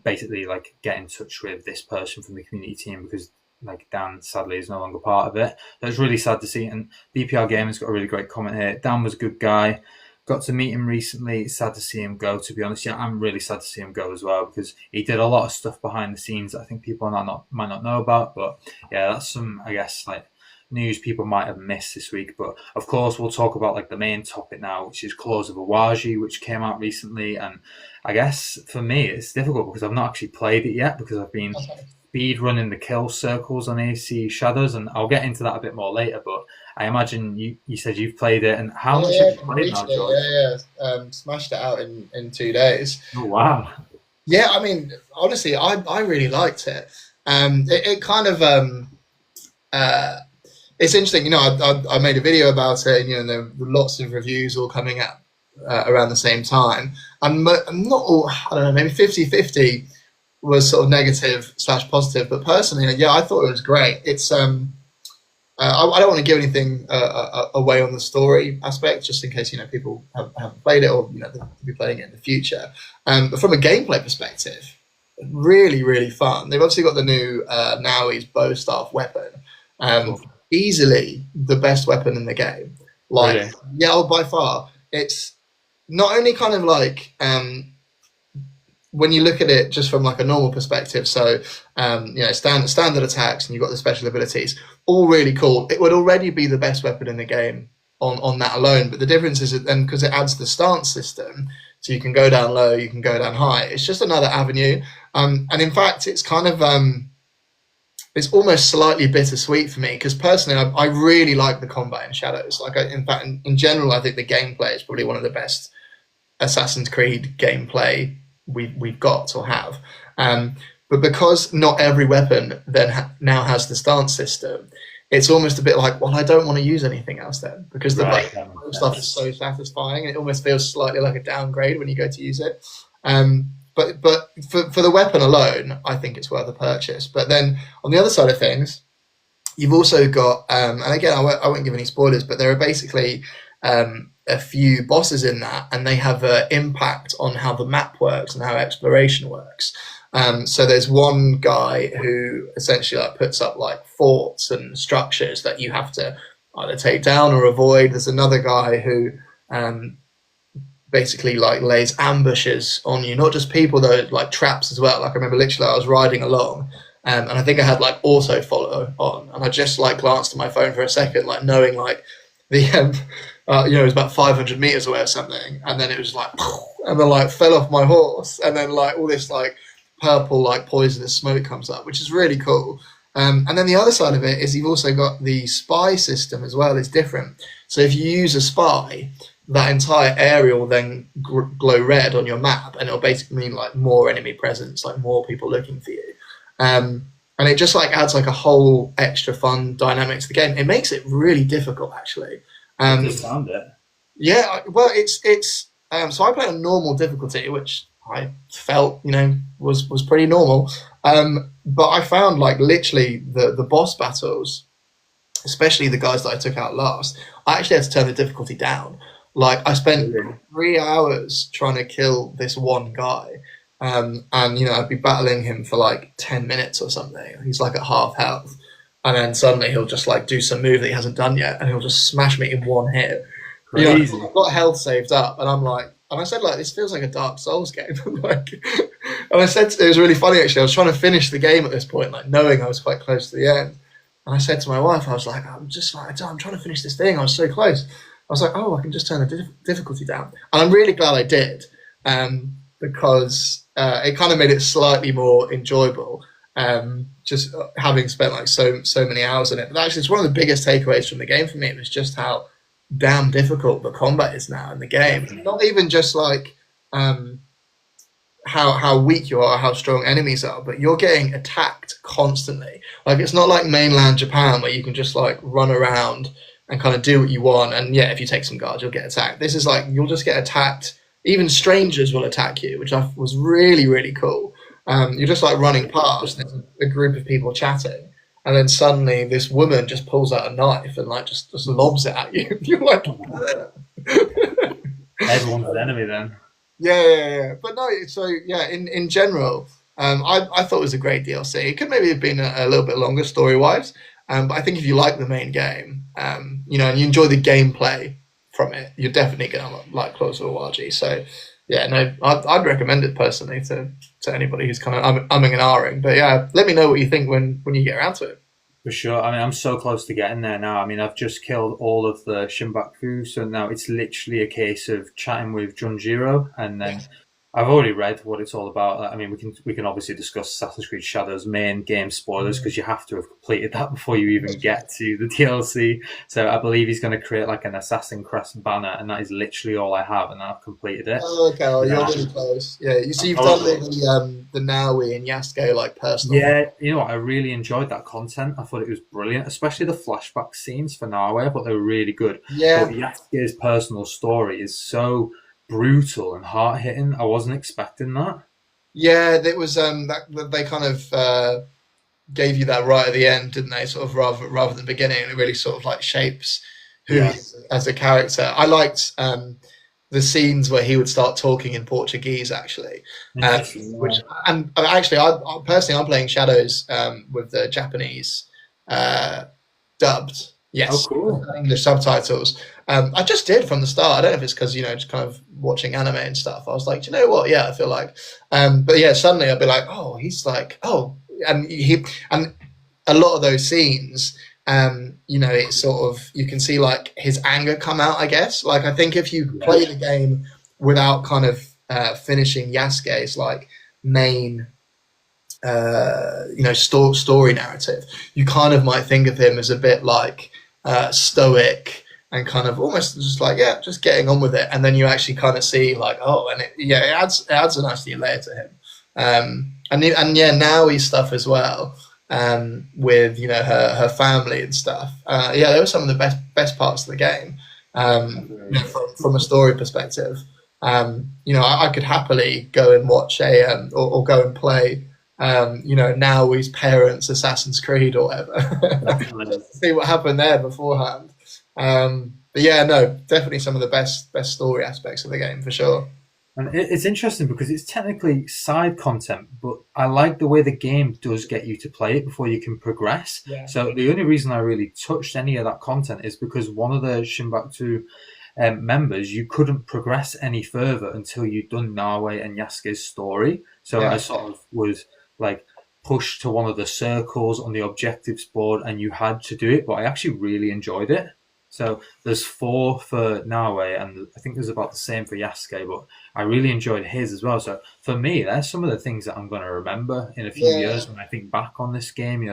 basically like get in touch with this person from the community team because like Dan sadly is no longer part of it. So it's really sad to see. And BPR Gaming's got a really great comment here. Dan was a good guy. Got to meet him recently. It's sad to see him go, to be honest. Yeah, I'm really sad to see him go as well, because he did a lot of stuff behind the scenes that I think people might not know about. But yeah, that's some, I guess, like news people might have missed this week. But of course, we'll talk about like the main topic now, which is Claws of Awaji, which came out recently. And I guess for me, it's difficult because I've not actually played it yet, because I've been speed running the kill circles on AC Shadows, and I'll get into that a bit more later. But I imagine you said you've played it, and how much have you played now, George? Smashed it out in 2 days. Oh, wow. Yeah, I mean, honestly, I really liked it. It kind of it's interesting, you know. I made a video about it, and you know, there were lots of reviews all coming out around the same time. I'm not all, I don't know, maybe 50-50 was sort of negative / positive, but personally, yeah, I thought it was great. It's I don't want to give anything away on the story aspect, just in case, you know, people haven't played it, or you know, they'll be playing it in the future. But from a gameplay perspective, really, really fun. They've obviously got the new Nowie's bow staff weapon, easily the best weapon in the game. Like, really? Yeah, by far. It's not only kind of like when you look at it just from like a normal perspective, so you know, standard attacks, and you've got the special abilities, all really cool. It would already be the best weapon in the game on that alone, but the difference is that then, because it adds the stance system, so you can go down low, you can go down high. It's just another avenue, and in fact, it's kind of it's almost slightly bittersweet for me, because personally, I really like the combat in Shadows. Like, in fact, in general, I think the gameplay is probably one of the best Assassin's Creed gameplay we've got or have. But because not every weapon then now has the stance system, it's almost a bit like, well, I don't want to use anything else then, because the stuff is so satisfying. It almost feels slightly like a downgrade when you go to use it. But for the weapon alone, I think it's worth a purchase. But then on the other side of things, you've also got, and again, I won't give any spoilers, but there are basically a few bosses in that, and they have an impact on how the map works and how exploration works. So there's one guy who essentially like puts up like forts and structures that you have to either take down or avoid. There's another guy who basically like lays ambushes on you, not just people though, like traps as well. Like, I remember literally I was riding along, and I think I had like auto follow on, and I just like glanced at my phone for a second, like knowing like the you know, it was about 500 meters away or something, and then it was like, and then like fell off my horse, and then like all this like purple like poisonous smoke comes up, which is really cool. And then the other side of it is you've also got the spy system as well. Is different. So if you use a spy, that entire area will then glow red on your map, and it'll basically mean like more enemy presence, like more people looking for you. And it just like adds like a whole extra fun dynamic to the game. It makes it really difficult, actually. Sound it. Yeah, well, it's so I played on normal difficulty, which I felt, you know, was pretty normal. But I found like literally the boss battles, especially the guys that I took out last, I actually had to turn the difficulty down. Like, I spent 3 hours trying to kill this one guy, and you know, I'd be battling him for like 10 minutes or something. He's like at half health, and then suddenly he'll just like do some move that he hasn't done yet, and he'll just smash me in one hit. You know, I've got health saved up, and I'm like, and I said like, this feels like a Dark Souls game. Like, and I said, it was really funny actually. I was trying to finish the game at this point, like knowing I was quite close to the end, and I said to my wife, I was like, I'm trying to finish this thing. I was so close. I was like, oh, I can just turn the difficulty down. And I'm really glad I did, because it kind of made it slightly more enjoyable, just having spent like so many hours in it. But actually, it's one of the biggest takeaways from the game for me. It was just how damn difficult the combat is now in the game. Not even just like how weak you are, how strong enemies are, but you're getting attacked constantly. Like, it's not like mainland Japan where you can just like run around and kind of do what you want, and yeah, if you take some guards, you'll get attacked. This is like, you'll just get attacked. Even strangers will attack you, which was really, really cool. You're just like running past, there's a group of people chatting, and then suddenly this woman just pulls out a knife and like just lobs it at you. You're like, everyone's an enemy then. Yeah. But no, so yeah, in general, I thought it was a great DLC. It could maybe have been a little bit longer story wise, but I think if you like the main game, and you enjoy the gameplay from it, you're definitely going to like Claws of Awaji. So, yeah, no, I'd recommend it personally to anybody who's kind of umming and ahhing. But yeah, let me know what you think when you get around to it. For sure. I mean, I'm so close to getting there now. I mean, I've just killed all of the Shinbaku, so now it's literally a case of chatting with Junjiro, and then I've already read what it's all about. I mean, we can obviously discuss Assassin's Creed Shadows main game spoilers because you have to have completed that before you even get to the DLC. So I believe he's going to create like an Assassin Crest banner, and that is literally all I have, and I've completed it. Oh, okay, well, you're really close. Yeah, so you've done the Naui and Yasuke like personal. Yeah, you know what? I really enjoyed that content. I thought it was brilliant, especially the flashback scenes for Naui. I thought they were really good. Yeah, But Yasuke's personal story is so brutal and hard hitting. I wasn't expecting that. yeah, it was that they kind of gave you that right at the end, didn't they? Sort of rather than the beginning, it really sort of like shapes who he is as a character. I liked the scenes where he would start talking in Portuguese, actually, which and actually, I personally I'm playing Shadows with the Japanese dubbed. Oh, Yes, cool. English subtitles. I just did from the start. I don't know if it's because just kind of watching anime and stuff. I was like, do you know what? Yeah, I feel like. But yeah, suddenly I'd be like, oh, he's like, oh, and a lot of those scenes, it's sort of you can see like his anger come out. I guess. Like I think if you play the game without kind of finishing Yasuke's like main story narrative, you kind of might think of him as a bit like stoic and kind of almost just like just getting on with it, and then you actually kind of see like it adds a nice layer to him, and now his stuff as well, with her family and stuff. They were some of the best parts of the game, from a story perspective. I could happily go and watch or go and play now his parents Assassin's Creed or whatever. See what happened there beforehand. But yeah, no, definitely some of the best story aspects of the game for sure. And it's interesting because it's technically side content, but I like the way the game does get you to play it before you can progress. Yeah. So the only reason I really touched any of that content is because one of the Shinbaku members, you couldn't progress any further until you'd done Nawe and Yasuke's story. So I sort of was like pushed to one of the circles on the objectives board, and you had to do it. But I actually really enjoyed it. So there's 4 for Nawe, and I think there's about the same for Yasuke, but I really enjoyed his as well. So for me, there's some of the things that I'm going to remember in a few years when I think back on this game,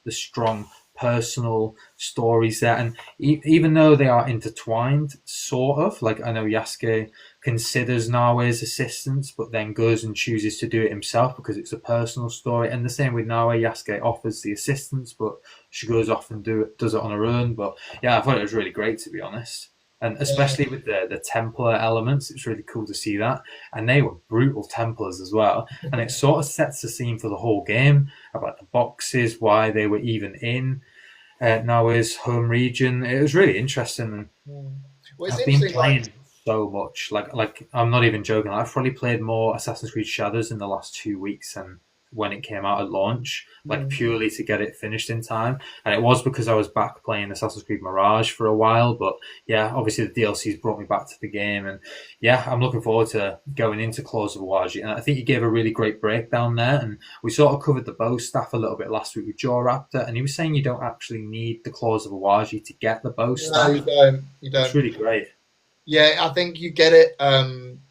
the strong personal stories there. And even though they are intertwined, sort of, like I know Yasuke considers Nawe's assistance, but then goes and chooses to do it himself because it's a personal story. And the same with Nawe, Yasuke offers the assistance, but she goes off and does it on her own. But yeah, I thought it was really great, to be honest. And especially with the Templar elements, it's really cool to see that. And they were brutal Templars as well. And it sort of sets the scene for the whole game about the boxes, why they were even in Nawe's home region. It was really interesting. Well, I've been playing so much. Like I'm not even joking. I've probably played more Assassin's Creed Shadows in the last 2 weeks than when it came out at launch, purely to get it finished in time. And it was because I was back playing Assassin's Creed Mirage for a while. But yeah, obviously the DLC's brought me back to the game. And yeah, I'm looking forward to going into Claws of Awaji. And I think you gave a really great breakdown there. And we sort of covered the bow staff a little bit last week with Jaw Raptor. And he was saying you don't actually need the Claws of Awaji to get the bow staff. No, you don't. It's really great. Yeah, I think you get it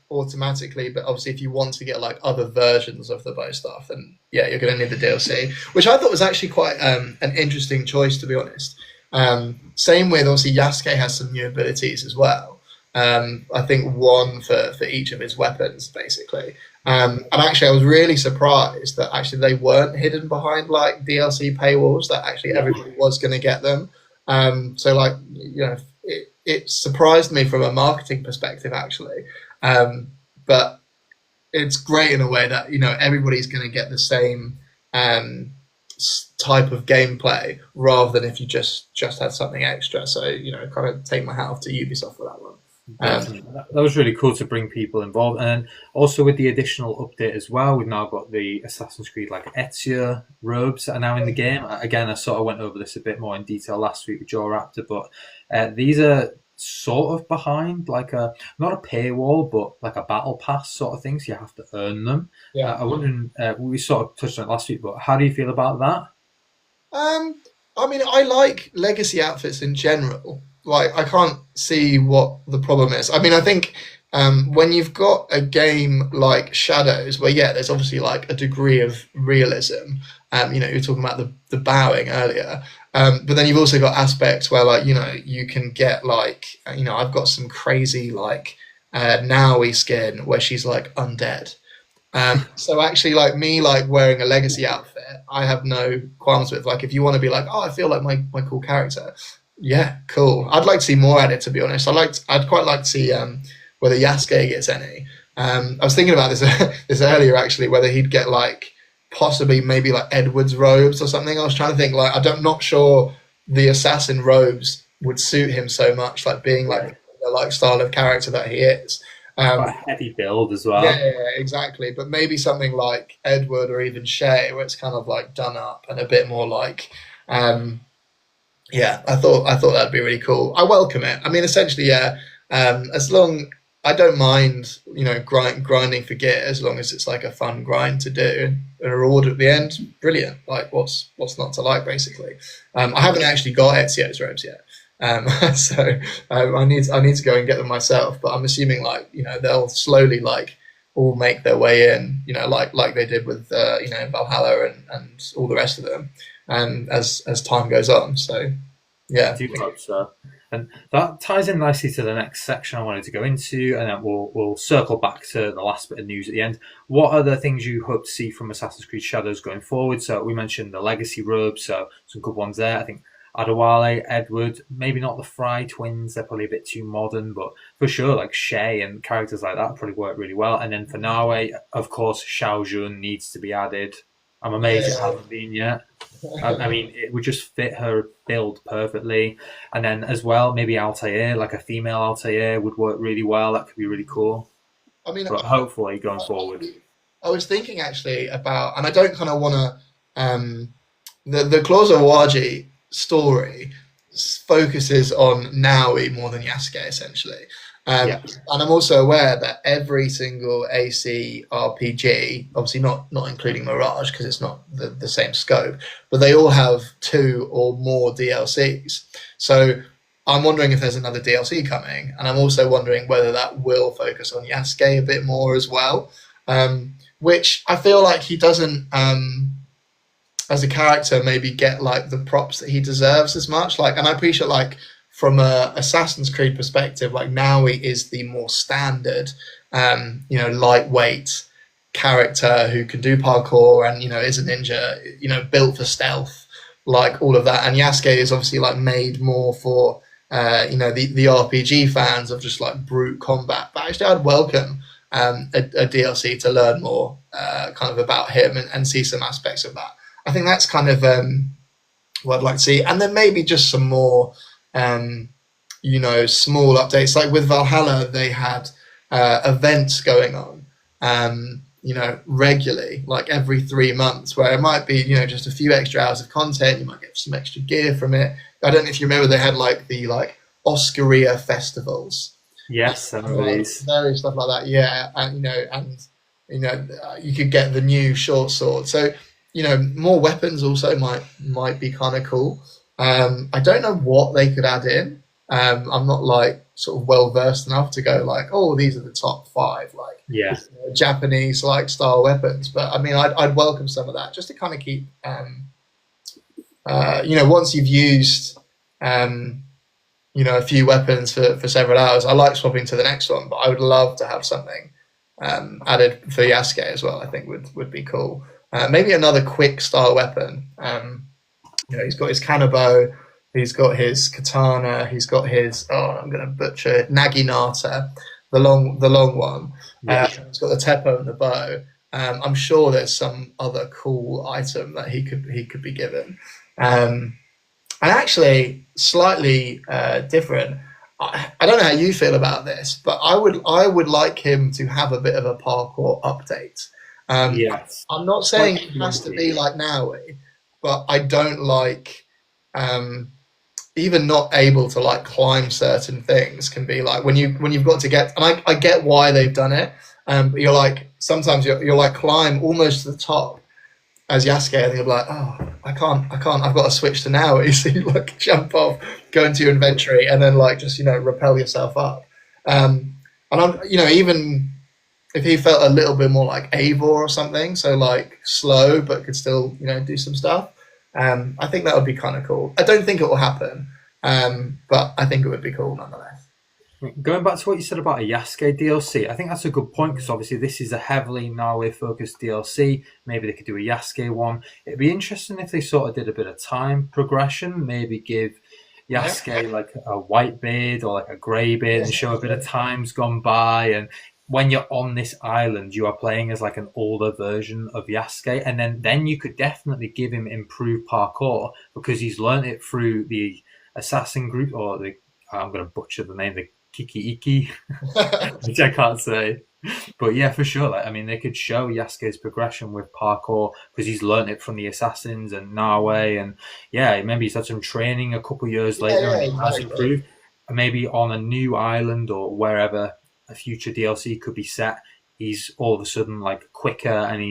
automatically, but obviously if you want to get like other versions of the bow staff, then yeah, you're going to need the DLC, which I thought was actually quite an interesting choice, to be honest. Same with obviously Yasuke has some new abilities as well. I think one for each of his weapons, basically. And actually, I was really surprised that actually they weren't hidden behind like DLC paywalls. That actually everybody was going to get them. So like it surprised me from a marketing perspective, actually. But it's great in a way that everybody's going to get the same type of gameplay rather than if you just had something extra. So kind of take my hat off to Ubisoft for that one. Definitely. That was really cool to bring people involved. And then also with the additional update as well, we've now got the Assassin's Creed like Ezio robes that are now in the game. Again, I sort of went over this a bit more in detail last week with Joe Raptor, but these are sort of behind like a not a paywall, but like a battle pass sort of thing. So you have to earn them. Yeah. I wonder. We sort of touched on it last week, but how do you feel about that? I mean, I like legacy outfits in general. Like, I can't see what the problem is. I mean, I think when you've got a game like Shadows, where yeah, there's obviously like a degree of realism. You're talking about the bowing earlier, but then you've also got aspects where like you can get like I've got some crazy like Naui skin where she's like undead. So actually, like me, like wearing a legacy outfit, I have no qualms with. Like, if you want to be like, oh, I feel like my cool character, yeah, cool. I'd like to see more at it. To be honest, I'd quite like to see whether Yasuke gets any. I was thinking about this this earlier actually, whether he'd get like possibly maybe like Edward's robes or something. I was trying to think like not sure the assassin robes would suit him so much, like being like the like style of character that he is. Quite a heavy build as well. Yeah, exactly. But maybe something like Edward or even Shay, where it's kind of like done up and a bit more like, yeah. I thought that'd be really cool. I welcome it. I mean, essentially, yeah. As long I don't mind, grinding for gear as long as it's like a fun grind to do and a reward at the end. Brilliant. Like, what's not to like, basically. I haven't actually got Ezio's robes yet. So I need to go and get them myself, but I'm assuming like they'll slowly like all make their way in, like they did with Valhalla and all the rest of them, as time goes on. So yeah, I do hope so. And that ties in nicely to the next section I wanted to go into, and then we'll circle back to the last bit of news at the end. What are the things you hope to see from Assassin's Creed Shadows going forward? So we mentioned the legacy robes, so some good ones there. I think Adewale, Edward, maybe not the Fry twins, they're probably a bit too modern, but for sure, like Shay and characters like that probably work really well. And then for Nawe, of course, Xiao Jun needs to be added. I'm amazed it hasn't been yet. I mean, it would just fit her build perfectly. And then as well, maybe Altair, like a female Altair, would work really well. That could be really cool. I mean, but hopefully going forward. I was thinking actually about, and I don't kind of want to, the Claws of Awaji story focuses on Naui more than Yasuke, essentially. And I'm also aware that every single AC RPG, obviously not including Mirage because it's not the same scope, but they all have 2 or more DLCs. So I'm wondering if there's another DLC coming, and I'm also wondering whether that will focus on Yasuke a bit more as well, which I feel like he doesn't, as a character, maybe get like the props that he deserves as much. Like, and I appreciate like, from a Assassin's Creed perspective, like Naui is the more standard, lightweight character who can do parkour and is a ninja, built for stealth, like all of that. And Yasuke is obviously like made more for the RPG fans of just like brute combat. But actually, I'd welcome a DLC to learn more kind of about him and see some aspects of that. I think that's kind of what I'd like to see, and then maybe just some more. Small updates. Like with Valhalla, they had events going on, regularly, like every 3 months, where it might be, just a few extra hours of content. You might get some extra gear from it. I don't know if you remember, they had like the Oscaria festivals. Yes, various stuff like that. Yeah, and you could get the new short sword. So more weapons also might be kind of cool. I don't know what they could add in. I'm not like sort of well versed enough to go like, oh, these are the top 5 like Japanese like style weapons. But I mean, I'd welcome some of that just to kind of keep, once you've used, a few weapons for several hours, I like swapping to the next one. But I would love to have something added for Yasuke as well. I think would be cool. Maybe another quick style weapon. He's got his Kanabo, he's got his katana, he's got his I'm going to butcher it, Naginata, the long one. He's got the teppo and the bow. I'm sure there's some other cool item that he could be given. And actually, slightly different. I don't know how you feel about this, but I would like him to have a bit of a parkour update. Yes. I'm not saying Quite it has to be clunky. like Naui, but I don't like um, even not able to like climb certain things can be like when you've got to get, and I get why they've done it. But you're like sometimes you're like climb almost to the top as Yasuke, and you're like, oh, I can't, I've got to switch to now. So you like jump off, go into your inventory, and then like just rappel yourself up. And I'm even if he felt a little bit more like Eivor or something, so like slow but could still do some stuff. I think that would be kind of cool. I don't think it will happen, but I think it would be cool nonetheless. Going back to what you said about a Yasuke DLC, I think that's a good point because obviously this is a heavily Norway focused DLC. Maybe they could do a Yasuke one. It'd be interesting if they sort of did a bit of time progression, maybe give Yeah, Yasuke like a white beard or like a grey beard and show a bit yeah, of time's gone by. And when you're on this island, you are playing as like an older version of Yasuke. And then you could definitely give him improved parkour because he's learned it through the assassin group or the, I'm going to butcher the name, the Kiki Iki, which I can't say. But yeah, for sure. Like, I mean, they could show Yasuke's progression with parkour because he's learned it from the assassins and Nawe, and yeah, maybe he's had some training a couple of years yeah, later yeah, and it has exactly. improved. And maybe on a new island or wherever a future DLC could be set, he's all of a sudden like quicker and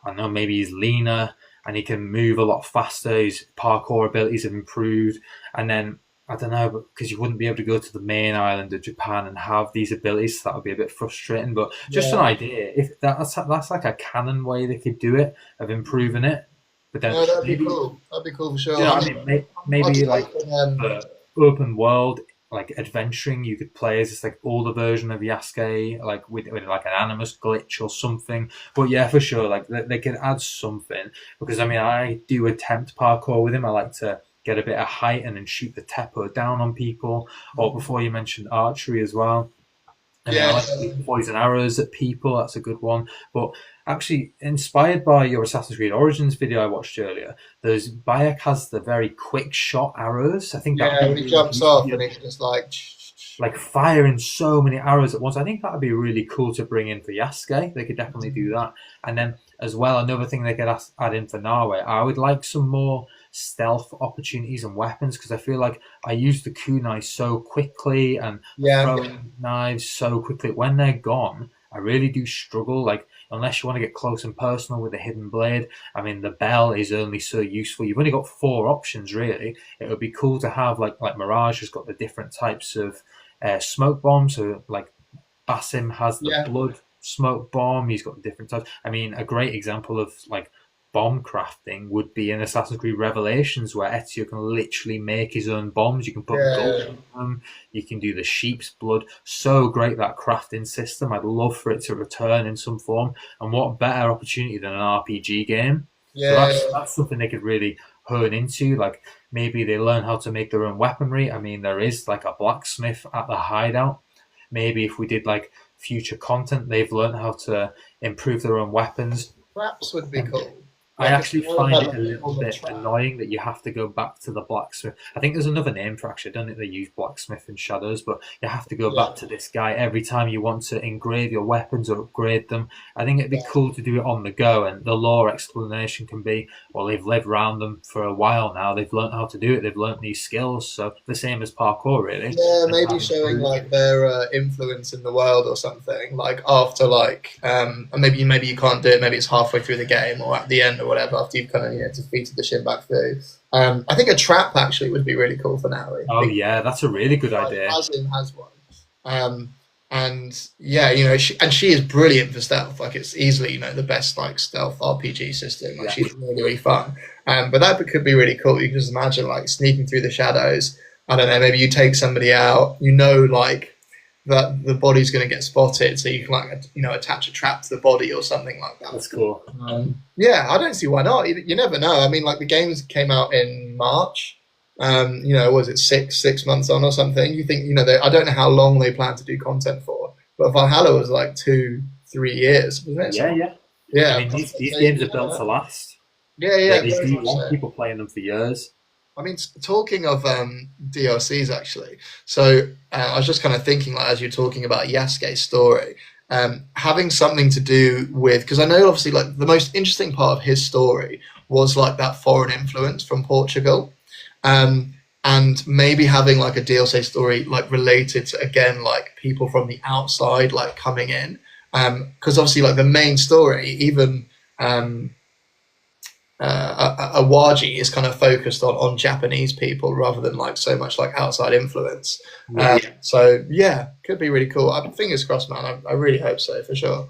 I don't know, maybe he's leaner and he can move a lot faster. His parkour abilities have improved, and then I don't know, because you wouldn't be able to go to the main island of Japan and have these abilities. So that would be a bit frustrating. But just an Yeah, idea. If that's like a canon way they could do it of improving it. But then no, that'd be maybe, cool. That'd be cool for sure. you know I what I mean, mean? I'd be Maybe like hoping. the open world, like adventuring, you could play as this like older version of Yasuke, like with like an animus glitch or something. But yeah, for sure, like they can add something because I mean I do attempt parkour with him. I like to get a bit of height and then shoot the teppo down on people. Or before you mentioned archery as well. I mean, I Yeah, like to shoot poison arrows at people. That's a good one. But actually, inspired by your Assassin's Creed Origins video I watched earlier, there's Bayek has the very quick shot arrows. I think that would yeah. be When he really jumps useful. off and he's just Like firing so many arrows at once. I think that would be really cool to bring in for Yasuke. They could definitely do that. And then as well, another thing they could add in for Nawe, I would like some more stealth opportunities and weapons because I feel like I use the kunai so quickly and the yeah, throwing knives so quickly. When they're gone, I really do struggle. Like unless you want to get close and personal with a hidden blade, I mean the bell is only so useful. You've only got 4 options really. It would be cool to have like Mirage has got the different types of smoke bomb. So like Basim has the yeah, blood smoke bomb. He's got different types. I mean, a great example of like bomb crafting would be in Assassin's Creed Revelations, where Ezio can literally make his own bombs. You can put gold yeah, in them. You can do the sheep's blood. So great that crafting system. I'd love for it to return in some form. And what better opportunity than an RPG game? So yeah, that's something they could really hone into. Like maybe they learn how to make their own weaponry. I mean, there is like a blacksmith at the hideout. Maybe if we did like future content, they've learned how to improve their own weapons. traps would be And cool. I Like if actually you find had it like a a little proper bit trap. annoying that you have to go back to the blacksmith. I think there's another name for actually, I don't think they use blacksmith in Shadows, but you have to go Yeah, back to this guy every time you want to engrave your weapons or upgrade them. I think it'd be cool to do it on the go, and the lore explanation can be, well, they've lived around them for a while now, they've learned how to do it, they've learned these skills, so the same as parkour, really. yeah, And maybe have showing improved. like their influence in the world or something. Like after like, and maybe you can't do it. Maybe it's halfway through the game or at the end or whatever after you've kind of defeated the Shinbak Fu. I think a trap actually would be really cool for Naui Oh, because yeah, that's a really good like idea. Azim has one. Um, and yeah, she is brilliant for stealth. Like it's easily the best like stealth RPG system. Like Yeah. she's really fun. But that could be really cool. You can just imagine like sneaking through the shadows. I don't know. Maybe you take somebody out. Like that the body's going to get spotted, so you can like attach a trap to the body or something like that. That's cool. Yeah, I don't see why not. You never know. I mean, like the games came out in March. Was it six months on or something? You think I don't know how long they plan to do content for, but Valhalla was like 2-3 years, wasn't it? Yeah, So yeah. I yeah, mean, these so you games are never built to know. last. Yeah, They, yeah, they very do much want so. people playing them for years. I mean, talking of DLCs actually. So I was just kind of thinking, like, as you're talking about Yasuke's story, having something to do with, because I know obviously like the most interesting part of his story was like that foreign influence from Portugal, and maybe having like a DLC story like related to, again, like people from the outside like coming in, because obviously like the main story, even Awaji is kind of focused on Japanese people rather than like so much like outside influence. So yeah, could be really cool. Fingers crossed, man. I really hope so, for sure.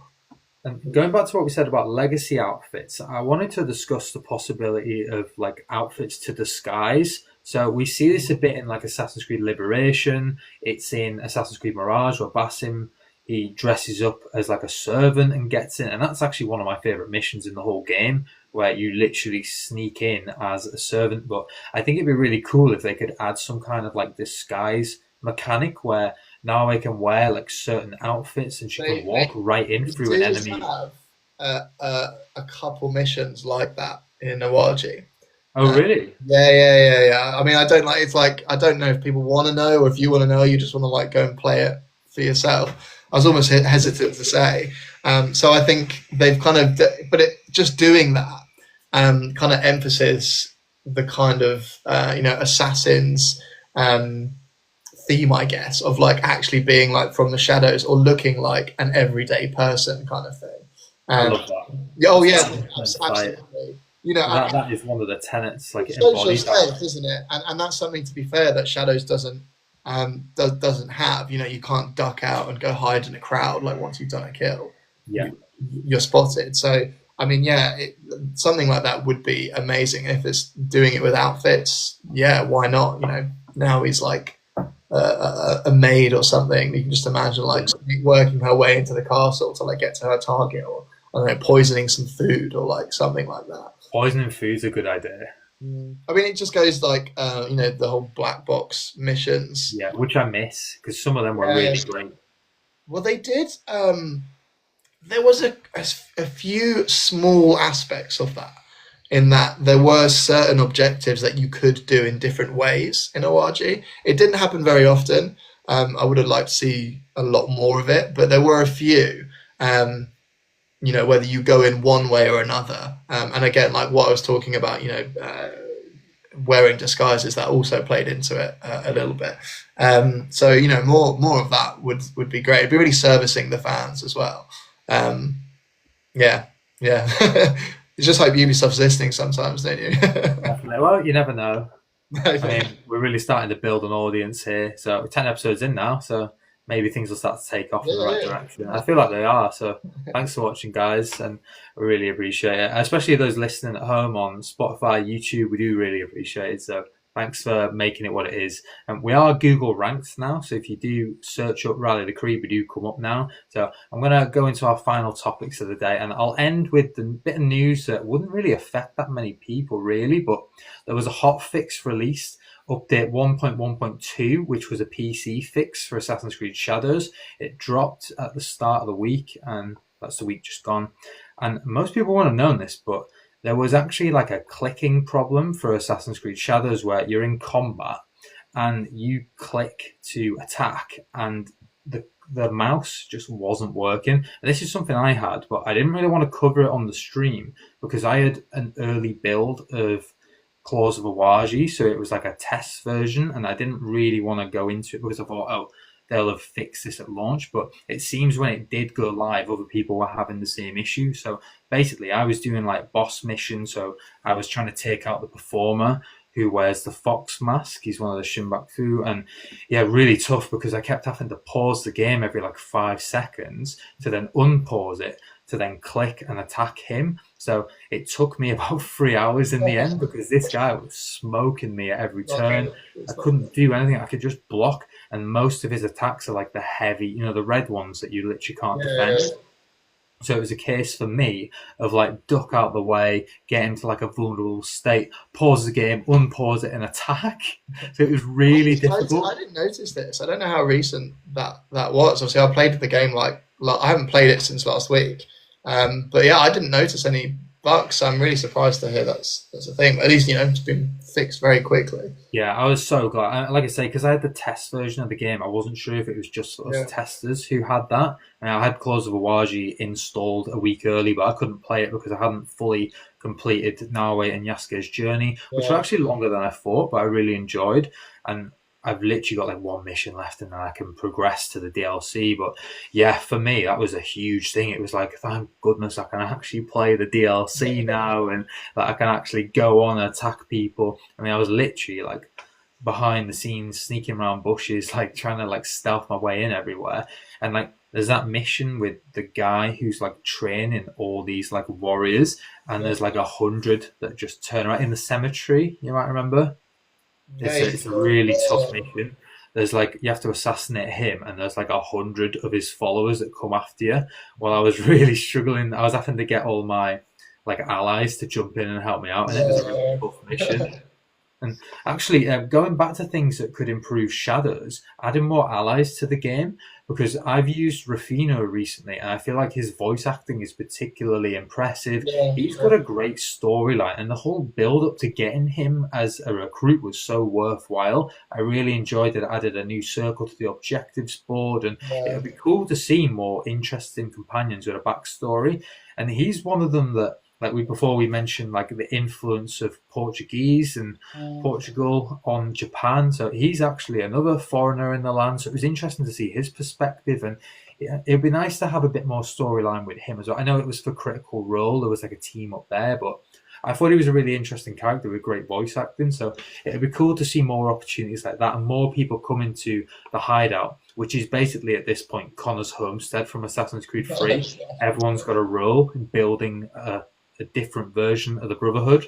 And going back to what we said about legacy outfits, I wanted to discuss the possibility of like outfits to disguise. So we see this a bit in like Assassin's Creed Liberation. It's in Assassin's Creed Mirage, where Basim, he dresses up as like a servant and gets in, and that's actually one of my favorite missions in the whole game, where you literally sneak in as a servant. But I think it'd be really cool if they could add some kind of like disguise mechanic where now I can wear like certain outfits and she can walk right in through an enemy. Have a couple missions like that in Awaji. Oh, really? Yeah. I mean, I don't like. It's like I don't know if people want to know, or if you want to know, you just want to like go and play it for yourself. I was almost hesitant to say. So I think they've kind of, but just doing that kind of emphasizes the kind of assassins theme, I guess, of like actually being like from the shadows or looking like an everyday person kind of thing. I love that. Oh yeah, absolutely. That is one of the tenets, like it embodies embodies that, isn't it? And that's something, to be fair, that Shadows doesn't have. You can't duck out and go hide in a crowd like once you've done a kill. Yeah, you're spotted. So I mean, yeah, something like that would be amazing. If it's doing it with outfits, yeah, why not? Now he's like a maid or something. You can just imagine like working her way into the castle to like get to her target, or I don't know, poisoning some food or like something like that. Poisoning food's a good idea. I mean, it just goes like the whole black box missions. Yeah, which I miss because some of them were really great. Well, they did. There was a few small aspects of that, in that there were certain objectives that you could do in different ways in Awaji. It didn't happen very often. I would have liked to see a lot more of it, but there were a few. Whether you go in one way or another. And again, like what I was talking about, wearing disguises, that also played into it a little bit. So, more of that would be great. It'd be really servicing the fans as well. Yeah. You just hope Ubisoft's listening sometimes, don't you? Definitely. Well, you never know. I mean, we're really starting to build an audience here. So 10 episodes in now, so maybe things will start to take off in the right direction. I feel like they are. So thanks for watching, guys, and I really appreciate it. Especially those listening at home on Spotify, YouTube, we do really appreciate it. So thanks for making it what it is. And we are Google ranked now, so if you do search up Rally the Creed, we do come up now. So I'm going to go into our final topics of the day, and I'll end with the bit of news that wouldn't really affect that many people, really, but there was a hot fix released. Update 1.1.2, which was a PC fix for Assassin's Creed Shadows. It dropped at the start of the week, and that's the week just gone. And most people won't have known this, but there was actually like a clicking problem for Assassin's Creed Shadows where you're in combat and you click to attack and the mouse just wasn't working. And this is something I had, but I didn't really want to cover it on the stream because I had an early build of Claws of Awaji, so it was like a test version, and I didn't really want to go into it because I thought, they'll have fixed this at launch. But it seems when it did go live, other people were having the same issue. So basically, I was doing like boss missions, so I was trying to take out the performer who wears the fox mask. He's one of the Shimbak Fu, and yeah, really tough because I kept having to pause the game every like 5 seconds to then unpause it to then click and attack him. So it took me about 3 hours in the end because this guy was smoking me at every turn. I couldn't do anything. I could just block, and most of his attacks are like the heavy, the red ones that you literally can't defend. So it was a case for me of like duck out the way, get into like a vulnerable state, pause the game, unpause it, and attack. So it was really difficult. I didn't notice this. I don't know how recent that was. Obviously, I played the game like I haven't played it since last week. But yeah, I didn't notice any bugs. I'm really surprised to hear that's a thing. But at least it's been fixed very quickly. Yeah, I was so glad. Like I say, because I had the test version of the game, I wasn't sure if it was just us Yeah. testers who had that. And I had Claws of Awaji installed a week early, but I couldn't play it because I hadn't fully completed Nawe and Yasuke's journey, which were Yeah. actually longer than I thought, but I really enjoyed. And I've literally got like one mission left, and then I can progress to the DLC. But yeah, for me, that was a huge thing. It was like, thank goodness I can actually play the DLC now, and that I can actually go on and attack people. I mean, I was literally like behind the scenes, sneaking around bushes, like trying to like stealth my way in everywhere. And like, there's that mission with the guy who's like training all these like warriors, and Yeah. there's like 100 that just turn around in the cemetery. You might remember. Yeah. It's a really tough mission. There's like you have to assassinate him, and there's like 100 of his followers that come after you. Well, I was really struggling. I was having to get all my like allies to jump in and help me out, and it was a really tough mission. And actually, going back to things that could improve shadows, adding more allies to the game, because I've used Rufino recently, and I feel like his voice acting is particularly impressive. Yeah. He's got a great storyline, and the whole build up to getting him as a recruit was so worthwhile. I really enjoyed it. It added a new circle to the objectives board, and it Yeah. would be cool to see more interesting companions with a backstory. And he's one of them that, like before we mentioned, like the influence of Portuguese and Portugal on Japan. So he's actually another foreigner in the land. So it was interesting to see his perspective, and yeah, it'd be nice to have a bit more storyline with him as well. I know it was for Critical Role, there was like a team up there, but I thought he was a really interesting character with great voice acting. So it'd be cool to see more opportunities like that and more people coming to the Hideout, which is basically at this point Connor's homestead from Assassin's Creed 3. Everyone's got a role in building a different version of the Brotherhood.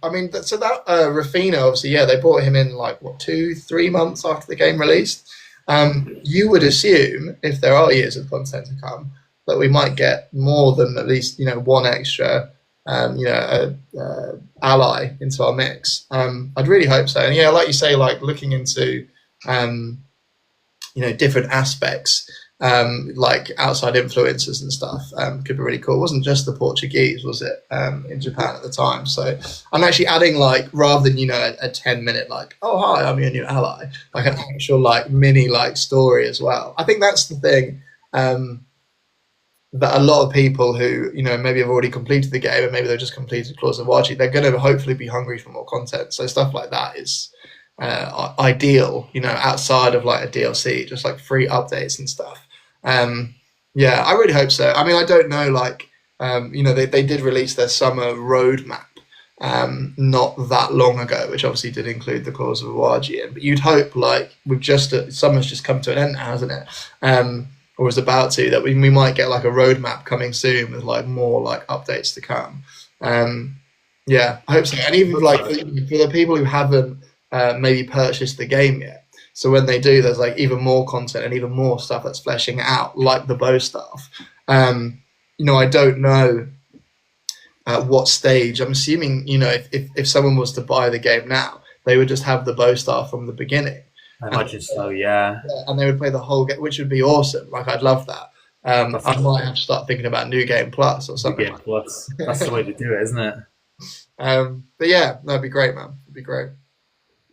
I mean, so that Rufino, obviously, yeah, they brought him in like what 2-3 months after the game released. You would assume, if there are years of content to come, that we might get more than at least one extra, ally into our mix. I'd really hope so. And yeah, like you say, like looking into different aspects. Like outside influences and stuff could be really cool. It wasn't just the Portuguese, was it, in Japan at the time? So I'm actually adding like, rather than a 10-minute like, oh hi, I'm your new ally, like an actual like mini like story as well. I think that's the thing that a lot of people who maybe have already completed the game and maybe they've just completed Claws of Awaji, they're going to hopefully be hungry for more content. So stuff like that is ideal, outside of like a DLC, just like free updates and stuff. Yeah, I really hope so. I mean, I don't know, like, they did release their summer roadmap not that long ago, which obviously did include the Claws of Awaji in, but you'd hope, like, summer's just come to an end now, hasn't it? Or is about to, that we might get like a roadmap coming soon with like more like updates to come. Yeah, I hope so. And even like for the people who haven't maybe purchased the game yet, so when they do, there's like even more content and even more stuff that's fleshing out, like the bow staff. I don't know at what stage. I'm assuming, if someone was to buy the game now, they would just have the bow staff from the beginning. I imagine so, yeah. And they would play the whole game, which would be awesome. Like, I'd love that. I might have to start thinking about New Game Plus or something. New Game Plus. That's the way to do it, isn't it? But yeah, that'd be great, man. It'd be great.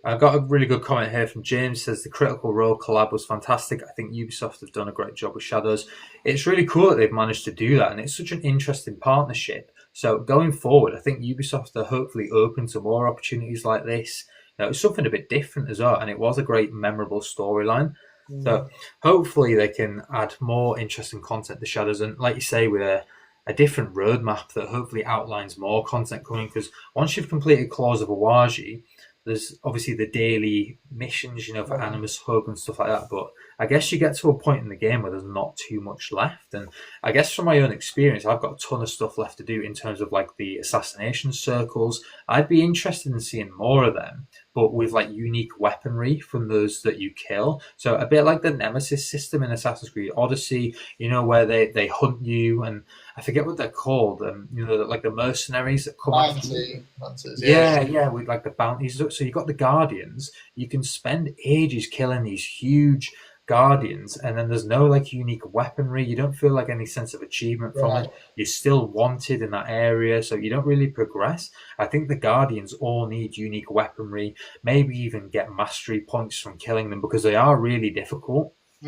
I've got a really good comment here from James. Says the Critical Role collab was fantastic. I think Ubisoft have done a great job with Shadows. It's really cool that they've managed to do that, and it's such an interesting partnership. So going forward, I think Ubisoft are hopefully open to more opportunities like this. It's something a bit different as well, and it was a great, memorable storyline. So hopefully they can add more interesting content to Shadows, and like you say, with a different roadmap that hopefully outlines more content coming. Because once you've completed Claws of Awaji, there's obviously the daily missions, for Animus Hub and stuff like that. But I guess you get to a point in the game where there's not too much left. And I guess from my own experience, I've got a ton of stuff left to do in terms of like the assassination circles. I'd be interested in seeing more of them, but with like unique weaponry from those that you kill. So a bit like the Nemesis system in Assassin's Creed Odyssey, where they hunt you, and I forget what they're called. Like the mercenaries that come after you. Hunters, yeah, with like the bounties. So you've got the Guardians. You can spend ages killing these huge guardians, and then there's no like unique weaponry. You don't feel like any sense of achievement from Right. it. You're still wanted in that area, so you don't really progress. I think the guardians all need unique weaponry, maybe even get mastery points from killing them, because they are really difficult.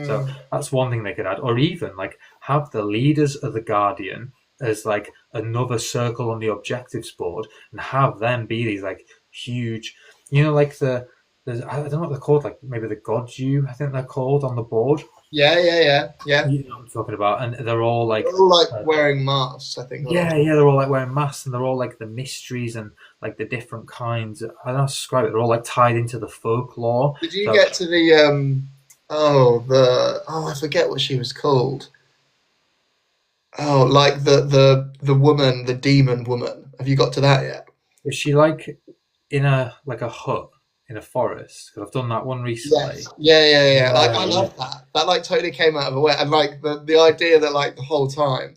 So Mm. that's one thing they could add, or even like have the leaders of the guardian as like another circle on the objectives board, and have them be these like huge, like I don't know what they're called, like maybe the gods I think they're called on the board. Yeah, yeah, yeah, yeah. You know what I'm talking about, and they're all like, They're all like uh, wearing masks, I think. A lot. yeah, they're all like wearing masks, and they're all like the mysteries and like the different kinds. I don't know how to describe it. They're all like tied into the folklore. Did you So get to the I forget what she was called. Oh, like the woman, the demon woman. Have you got to that yet? is she like in a hut in a forest? Because I've done that one recently. Yes. Yeah, yeah, yeah. Like I Yeah, love that. That like totally came out of nowhere, and like the idea that like the whole time,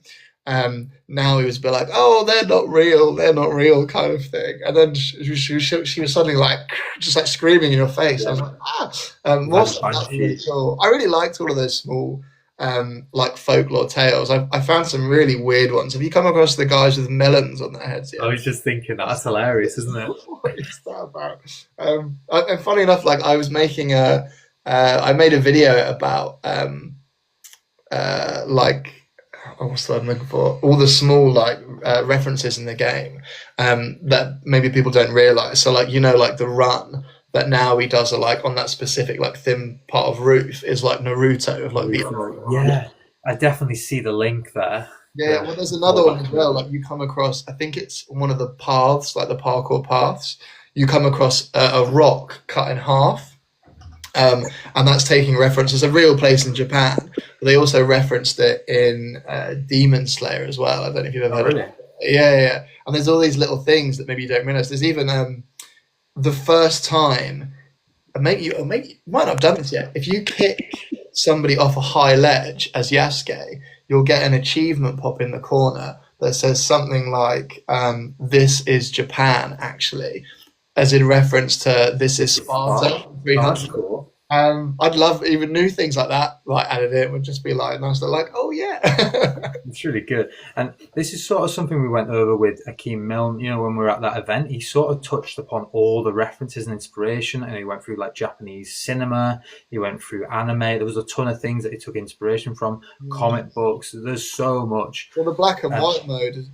now he was a bit like, oh, they're not real, kind of thing. And then she was suddenly like, just like screaming in your face. I was yeah. like, ah, That's that's really cool. I really liked all of those small, like folklore tales. I found some really weird ones. Have you come across the guys with melons on their heads I yet? was just thinking that's hilarious, isn't it? What is that about? And funny enough, like I was making I made a video about like what's the word I'm looking for? All the small like references in the game that maybe people don't realize. So like like the run that now he does like on that specific like thin part of roof is like Naruto of like the Yeah, I definitely see the link there. yeah. The Well, there's another one as well. Like you come across, I think it's one of the paths, like the parkour paths. You come across a rock cut in half, and that's taking reference. It's a real place in Japan. But they also referenced it in Demon Slayer as well. I don't know if you've ever Oh, heard of really? it. Yeah, yeah, yeah. And there's all these little things that maybe you don't realize. There's even the first time, and maybe you might not have done this yet. If you kick somebody off a high ledge as Yasuke, you'll get an achievement pop in the corner that says something like, "This is Japan," actually, as in reference to "This is Sparta." Oh, that's 300. cool. I'd love even new things like that, like added in, would just be like nice. They're like, oh yeah. It's really good. And this is sort of something we went over with Akeem Milne, when we were at that event. He sort of touched upon all the references and inspiration, and he went through like Japanese cinema, he went through anime. There was a ton of things that he took inspiration from, comic books. There's so much. Well, the black and Uh, white mode,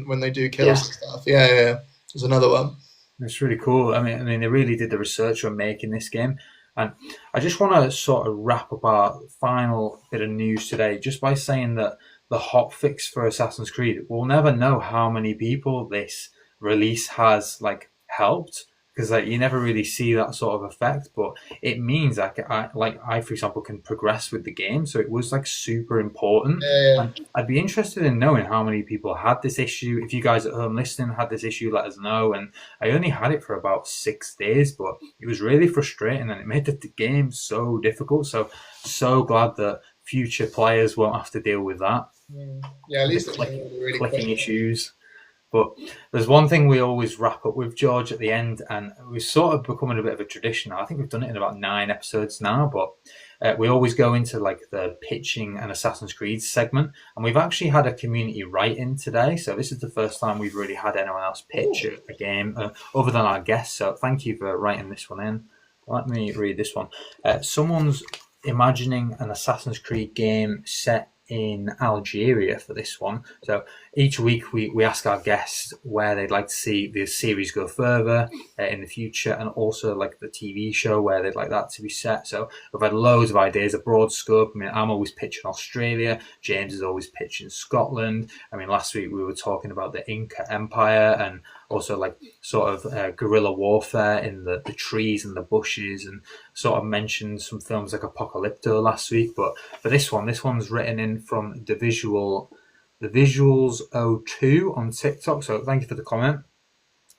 when they do kills yeah, and stuff. Yeah, yeah, yeah. There's another one. it's really cool. I mean, they really did the research on making this game. And I just want to sort of wrap up our final bit of news today just by saying that the hotfix for Assassin's Creed, we'll never know how many people this release has like helped, because like you never really see that sort of effect, but it means I for example can progress with the game, so it was like super important. Yeah, yeah. And I'd be interested in knowing how many people had this issue. If you guys at home listening had this issue, let us know. And I only had it for about 6 days, but it was really frustrating, and it made the game so difficult. So glad that future players won't have to deal with that, Yeah, at the least it's really clicking quick. issues. But there's one thing we always wrap up with, George, at the end, and we're sort of becoming a bit of a tradition now. I think we've done it in about 9 episodes now, but we always go into like the pitching an Assassin's Creed segment, and we've actually had a community write-in today, so this is the first time we've really had anyone else pitch a game other than our guests, so thank you for writing this one in. Let me read this one. Someone's imagining an Assassin's Creed game set in Algeria for this one. So each week we ask our guests where they'd like to see the series go further in the future, and also like the TV show where they'd like that to be set. So we've had loads of ideas, a broad scope. I mean, I'm always pitching Australia, James is always pitching Scotland. I mean, last week we were talking about the Inca Empire, and also like sort of guerrilla warfare in the trees and the bushes, and sort of mentioned some films like Apocalypto last week. But for this one's written in from the Visuals 02 on TikTok. So thank you for the comment.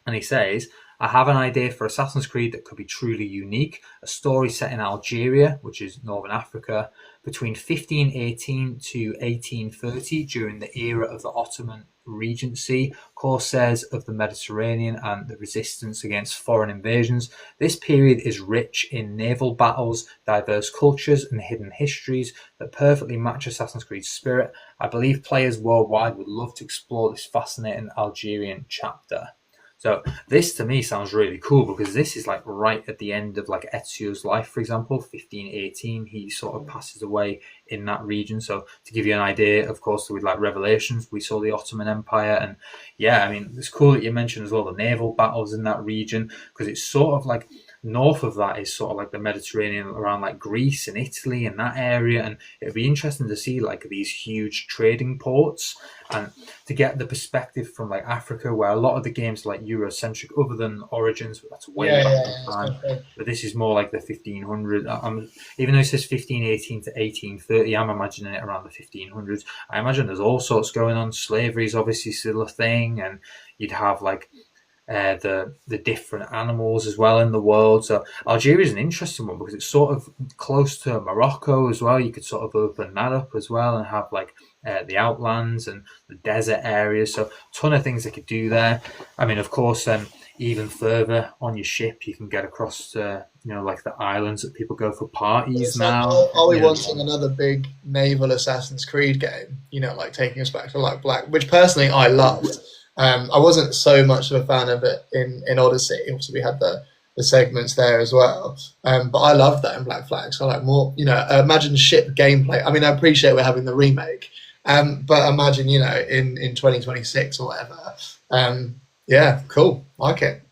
And he says, I have an idea for Assassin's Creed that could be truly unique. A story set in Algeria, which is Northern Africa, between 1518 to 1830 during the era of the Ottoman Regency, corsairs of the Mediterranean, and the resistance against foreign invasions. This period is rich in naval battles, diverse cultures, and hidden histories that perfectly match Assassin's Creed's spirit. I believe players worldwide would love to explore this fascinating Algerian chapter. So this to me sounds really cool because this is like right at the end of like Ezio's life, for example, 1518. He sort of passes away in that region. So to give you an idea, of course, with like Revelations, we saw the Ottoman Empire, and yeah, I mean it's cool that you mentioned as well the naval battles in that region because it's sort of like north of that is sort of like the Mediterranean around like Greece and Italy and that area, and it'd be interesting to see like these huge trading ports and to get the perspective from like Africa where a lot of the games are like Eurocentric other than Origins, but that's way back in time. But this is more like the 1500s. Even though it says 1518 to 1830, I'm imagining it around the 1500s. I imagine there's all sorts going on. Slavery is obviously still a thing, and you'd have like the different animals as well in the world. So Algeria is an interesting one because it's sort of close to Morocco as well. You could sort of open that up as well and have like the outlands and the desert areas. So a ton of things they could do there. I mean, of course, even further on your ship, you can get across to like the islands that people go for parties now. Are we wanting another big naval Assassin's Creed game? Like taking us back to like Black, which personally I loved. I wasn't so much of a fan of it in Odyssey. Obviously, we had the segments there as well. But I loved that in Black Flag. So like more, imagine ship gameplay. I mean, I appreciate we're having the remake, but imagine, in 2026 or whatever. Yeah, cool. Like it.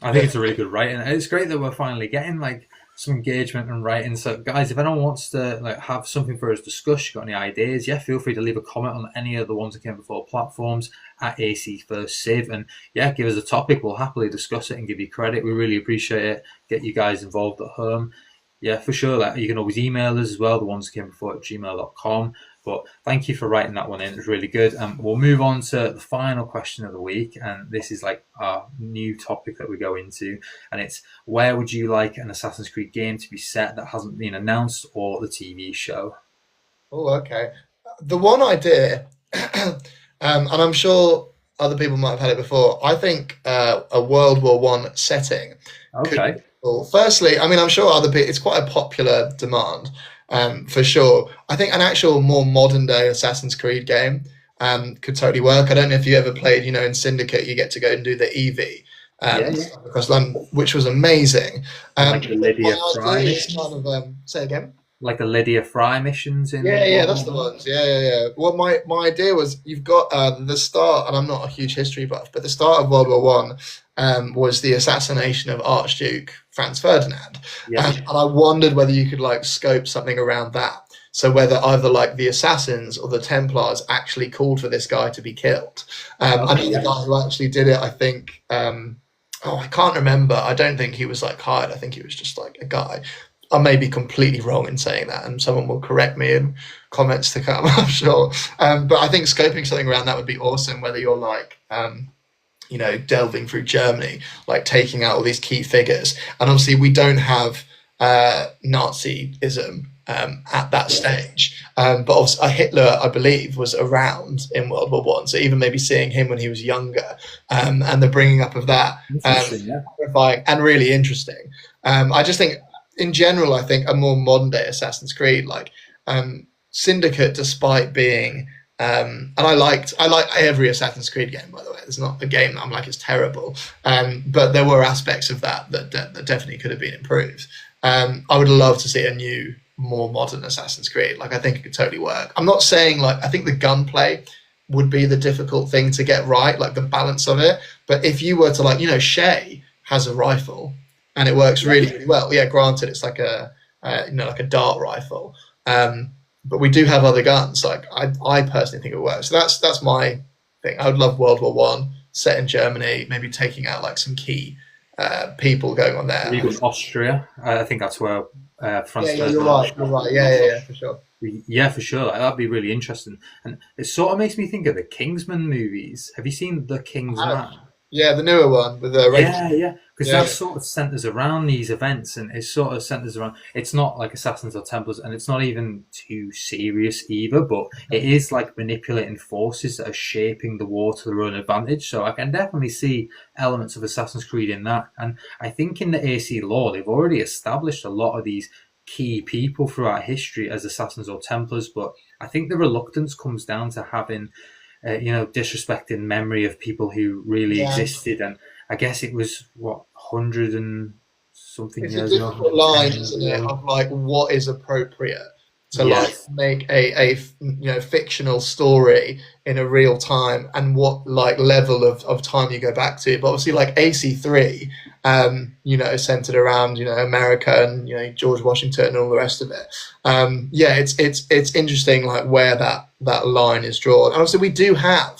I think it's a really good writing. It's great that we're finally getting like some engagement and writing. So guys, if anyone wants to like have something for us to discuss, you got any ideas, yeah, feel free to leave a comment on any of the ones that came before platforms at AC First Civ, and yeah, give us a topic. We'll happily discuss it and give you credit. We really appreciate it. Get you guys involved at home. Yeah, for sure. Like, you can always email us as well, the ones that came before at gmail.com. But thank you for writing that one in. It was really good. We'll move on to the final question of the week. And this is like our new topic that we go into. And it's, where would you like an Assassin's Creed game to be set that hasn't been announced, or the TV show? Oh, okay. The one idea, and I'm sure other people might have had it before, I think a World War One setting. Okay. Cool. Firstly, I mean, I'm sure other people, it's quite a popular demand. For sure. I think an actual more modern day Assassin's Creed game could totally work. I don't know if you ever played, in Syndicate, you get to go and do the EV across London, which was amazing. Like the Lydia Fry. Say again. Like the Lydia Fry missions in. Yeah, that's the ones. Yeah. Well, my idea was, you've got the start, and I'm not a huge history buff, but the start of World War One was the assassination of Archduke Franz Ferdinand. Yeah. And I wondered whether you could like scope something around that. So whether either like the Assassins or the Templars actually called for this guy to be killed. I know the guy who actually did it, I think, I can't remember. I don't think he was like hired. I think he was just like a guy. I may be completely wrong in saying that, and someone will correct me in comments to come, I'm sure. But I think scoping something around that would be awesome, whether you're like, delving through Germany, like taking out all these key figures. And obviously we don't have Nazism at that stage. But obviously Hitler, I believe, was around in World War One. So even maybe seeing him when he was younger, and the bringing up of that, horrifying and really interesting. I just think, in general, I think a more modern day Assassin's Creed, like Syndicate, despite being and I like every Assassin's Creed game, by the way. There's not a game that I'm like, it's terrible. But there were aspects of that definitely could have been improved. I would love to see a new, more modern Assassin's Creed. Like, I think it could totally work. I'm not saying like, I think the gunplay would be the difficult thing to get right, like the balance of it. But if you were to like, Shay has a rifle and it works really, really well. Yeah, granted, it's like a like a dart rifle. But we do have other guns. Like I personally think it works. So that's my thing. I would love World War One set in Germany, maybe taking out like some key people going on there. Even Austria. I think that's where France. Yeah, you're right. Yeah, for sure. Yeah, for sure. Like, that'd be really interesting. And it sort of makes me think of the Kingsman movies. Have you seen The King's Man? Yeah, the newer one with the Yeah, because yeah, that sort of centers around these events, and it sort of centers around. It's not like Assassins or Templars, and it's not even too serious either. But it is like manipulating forces that are shaping the war to their own advantage. So I can definitely see elements of Assassin's Creed in that, and I think in the AC lore they've already established a lot of these key people throughout history as Assassins or Templars. But I think the reluctance comes down to having disrespecting memory of people who really yeah. existed. And I guess it was, what, 100 and something It's a years ago, difficult 110 line, years isn't it, ago. of like what is appropriate to like Yes. make a fictional story in a real time, and what like level of time you go back to. But obviously, like AC3, centered around America and George Washington and all the rest of it. Yeah, it's interesting like where that line is drawn. And obviously, we do have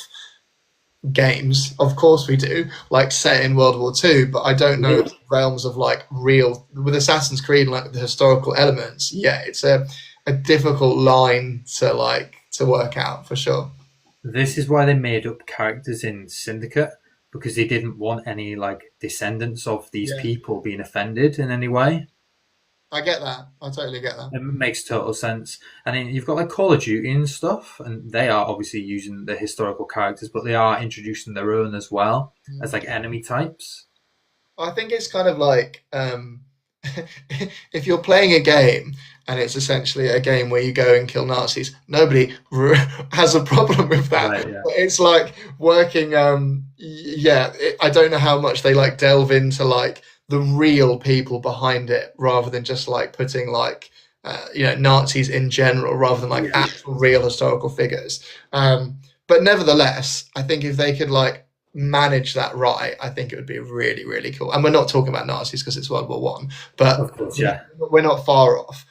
games, of course we do, like set in World War II, but I don't know Yeah. if realms of like real with Assassin's Creed and like the historical elements. Yeah, it's a difficult line to work out for sure. This is why they made up characters in Syndicate, because they didn't want any like descendants of these Yeah, people being offended in any way. I get that. I totally get that. It makes total sense. And then you've got like Call of Duty and stuff, and they are obviously using the historical characters, but they are introducing their own as well as like enemy types. I think it's kind of like if you're playing a game and it's essentially a game where you go and kill Nazis, nobody has a problem with that. Right, yeah. It's like working. I don't know how much they like delve into like the real people behind it, rather than just like putting like Nazis in general, rather than like Yeah. actual real historical figures. But nevertheless, I think if they could like manage that right, I think it would be really, really cool. And we're not talking about Nazis because it's World War One, but Of course, yeah. we're not far off.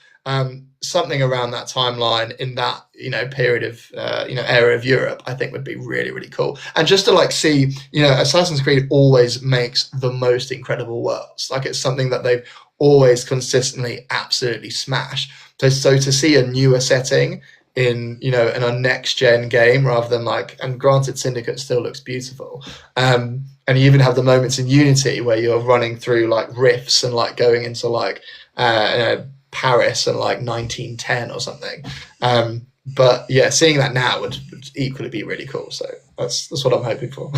Something around that timeline in that period of area of Europe, I think would be really, really cool. And just to like see, Assassin's Creed always makes the most incredible worlds. Like it's something that they've always consistently absolutely smashed. So to see a newer setting in in a next gen game, rather than like, and granted Syndicate still looks beautiful, and you even have the moments in Unity where you're running through like rifts and like going into like Paris and like 1910 or something. But yeah, seeing that now would equally be really cool, so that's what I'm hoping for.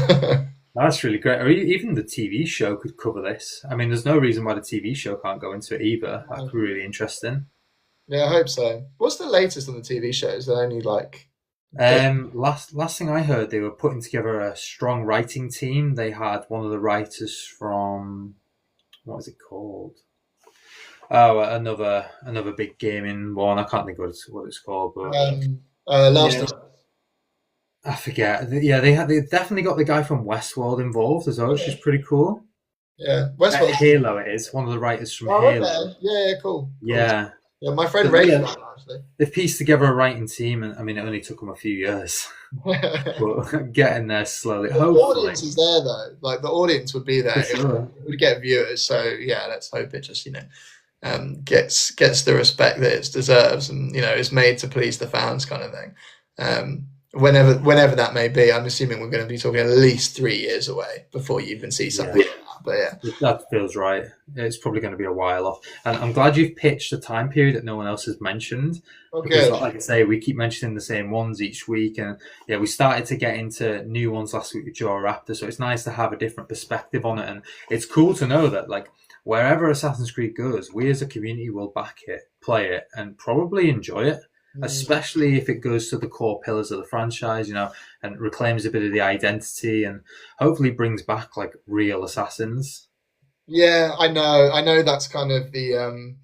That's really great. Or even the TV show could cover this. I mean, there's no reason why the TV show can't go into it either. That could be really interesting. Yeah, I hope so. What's the latest on the TV shows? They're only like Last thing I heard, they were putting together a strong writing team. They had one of the writers from, what is it called? Oh, another big gaming one. I can't think what it's called, but Last yeah, of I forget. Yeah, they definitely got the guy from Westworld involved as well, which is pretty cool. yeah, Westworld. Halo, it is one of the writers from Oh, Halo. okay. Yeah, cool. Cool. Yeah, Yeah, my friend so, rated yeah, that actually. they've pieced together a writing team, and I mean, it only took them a few years, but getting there slowly. The Hopefully, audience is there though. Like the audience would be there. for It sure. would get viewers. So yeah, let's hope it just gets the respect that it deserves, and is made to please the fans, kind of thing. Whenever that may be, I'm assuming we're going to be talking at least 3 years away before you even see something Yeah. like that. But yeah, That feels right. It's probably going to be a while off. And I'm glad you've pitched a time period that no one else has mentioned. Because, okay. like I say, we keep mentioning the same ones each week. And yeah, we started to get into new ones last week with Joe Raptor. So it's nice to have a different perspective on it. And it's cool to know that, like, wherever Assassin's Creed goes, we as a community will back it, play it, and probably enjoy it. Especially if it goes to the core pillars of the franchise, and reclaims a bit of the identity and hopefully brings back like real assassins. Yeah, I know. I know that's kind of the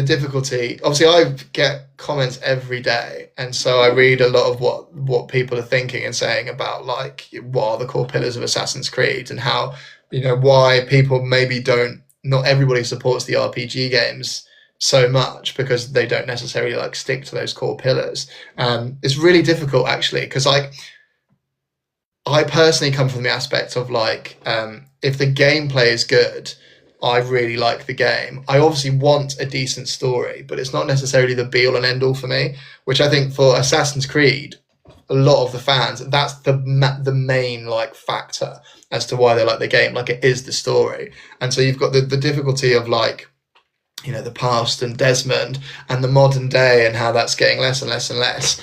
difficulty. Obviously, I get comments every day, and so I read a lot of what people are thinking and saying about like what are the core pillars of Assassin's Creed, and how why people maybe don't. Not everybody supports the RPG games so much because they don't necessarily like stick to those core pillars. It's really difficult actually, because like I personally come from the aspect of like if the gameplay is good, I really like the game. I obviously want a decent story, but it's not necessarily the be all and end all for me, which I think for Assassin's Creed, a lot of the fans, that's the main like factor as to why they like the game. Like, it is the story. And so you've got the difficulty of like, you know, the past and Desmond and the modern day and how that's getting less and less and less.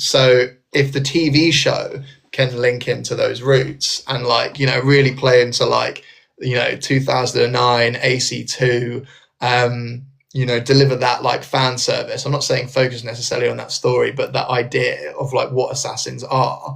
So if the TV show can link into those roots and like, you know, really play into like, you know, 2009 AC2, you know, deliver that like fan service. I'm not saying focus necessarily on that story, but that idea of like what assassins are.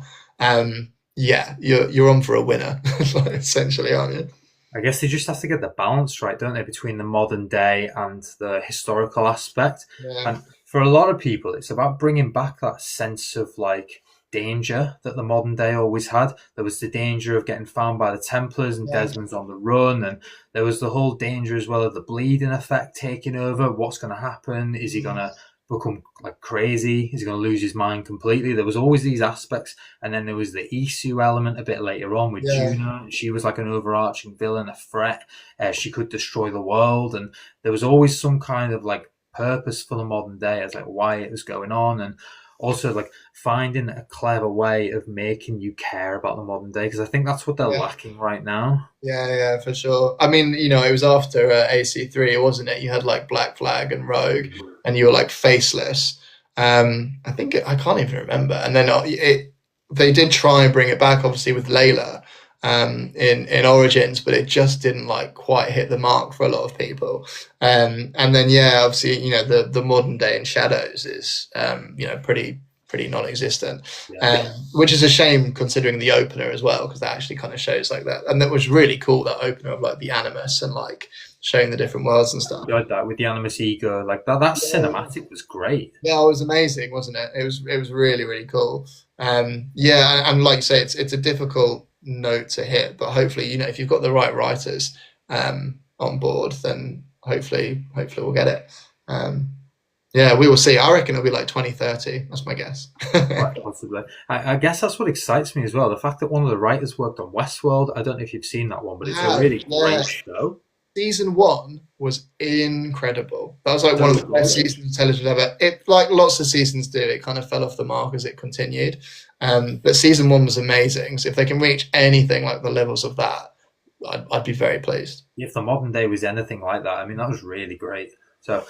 Yeah, you're on for a winner, essentially, aren't you? I guess they just have to get the balance right, don't they, between the modern day and the historical aspect. Yeah. And for a lot of people, it's about bringing back that sense of like danger that the modern day always had. There was the danger of getting found by the Templars and Desmond's on the run, and there was the whole danger as well of the bleeding effect taking over. What's going to happen? Is he going to become like crazy? Is he going to lose his mind completely? There was always these aspects, and then there was the Isu element a bit later on with Juno. She was like an overarching villain, a threat. She could destroy the world, and there was always some kind of like purpose for the modern day as like why it was going on, and also like finding a clever way of making you care about the modern day, because I think that's what they're lacking right now. Yeah, for sure. I mean, you know, it was after AC3, wasn't it? You had like Black Flag and Rogue, and you were like faceless. I think I can't even remember. And then they did try and bring it back, obviously with Layla in Origins, but it just didn't like quite hit the mark for a lot of people. And then obviously, you know, the modern day in Shadows is you know, pretty non-existent, which is a shame considering the opener as well, because that actually kind of shows like that, and that was really cool, that opener of like the Animus and like showing the different worlds and stuff. That with the Animus ego, like that cinematic was great. Yeah, it was amazing, wasn't it? It was really, really cool. And like you say, it's a difficult note to hit, but hopefully, you know, if you've got the right writers on board, then hopefully we'll get it. Yeah, we will see. I reckon it'll be like 2030. That's my guess. Quite possibly. I guess that's what excites me as well. The fact that one of the writers worked on Westworld. I don't know if you've seen that one, but it's a really great show. Season 1 was incredible. That was like one of the best seasons of television ever. It, like lots of seasons do, it kind of fell off the mark as it continued. But season 1 was amazing. So if they can reach anything like the levels of that, I'd be very pleased. If the modern day was anything like that, I mean, that was really great. So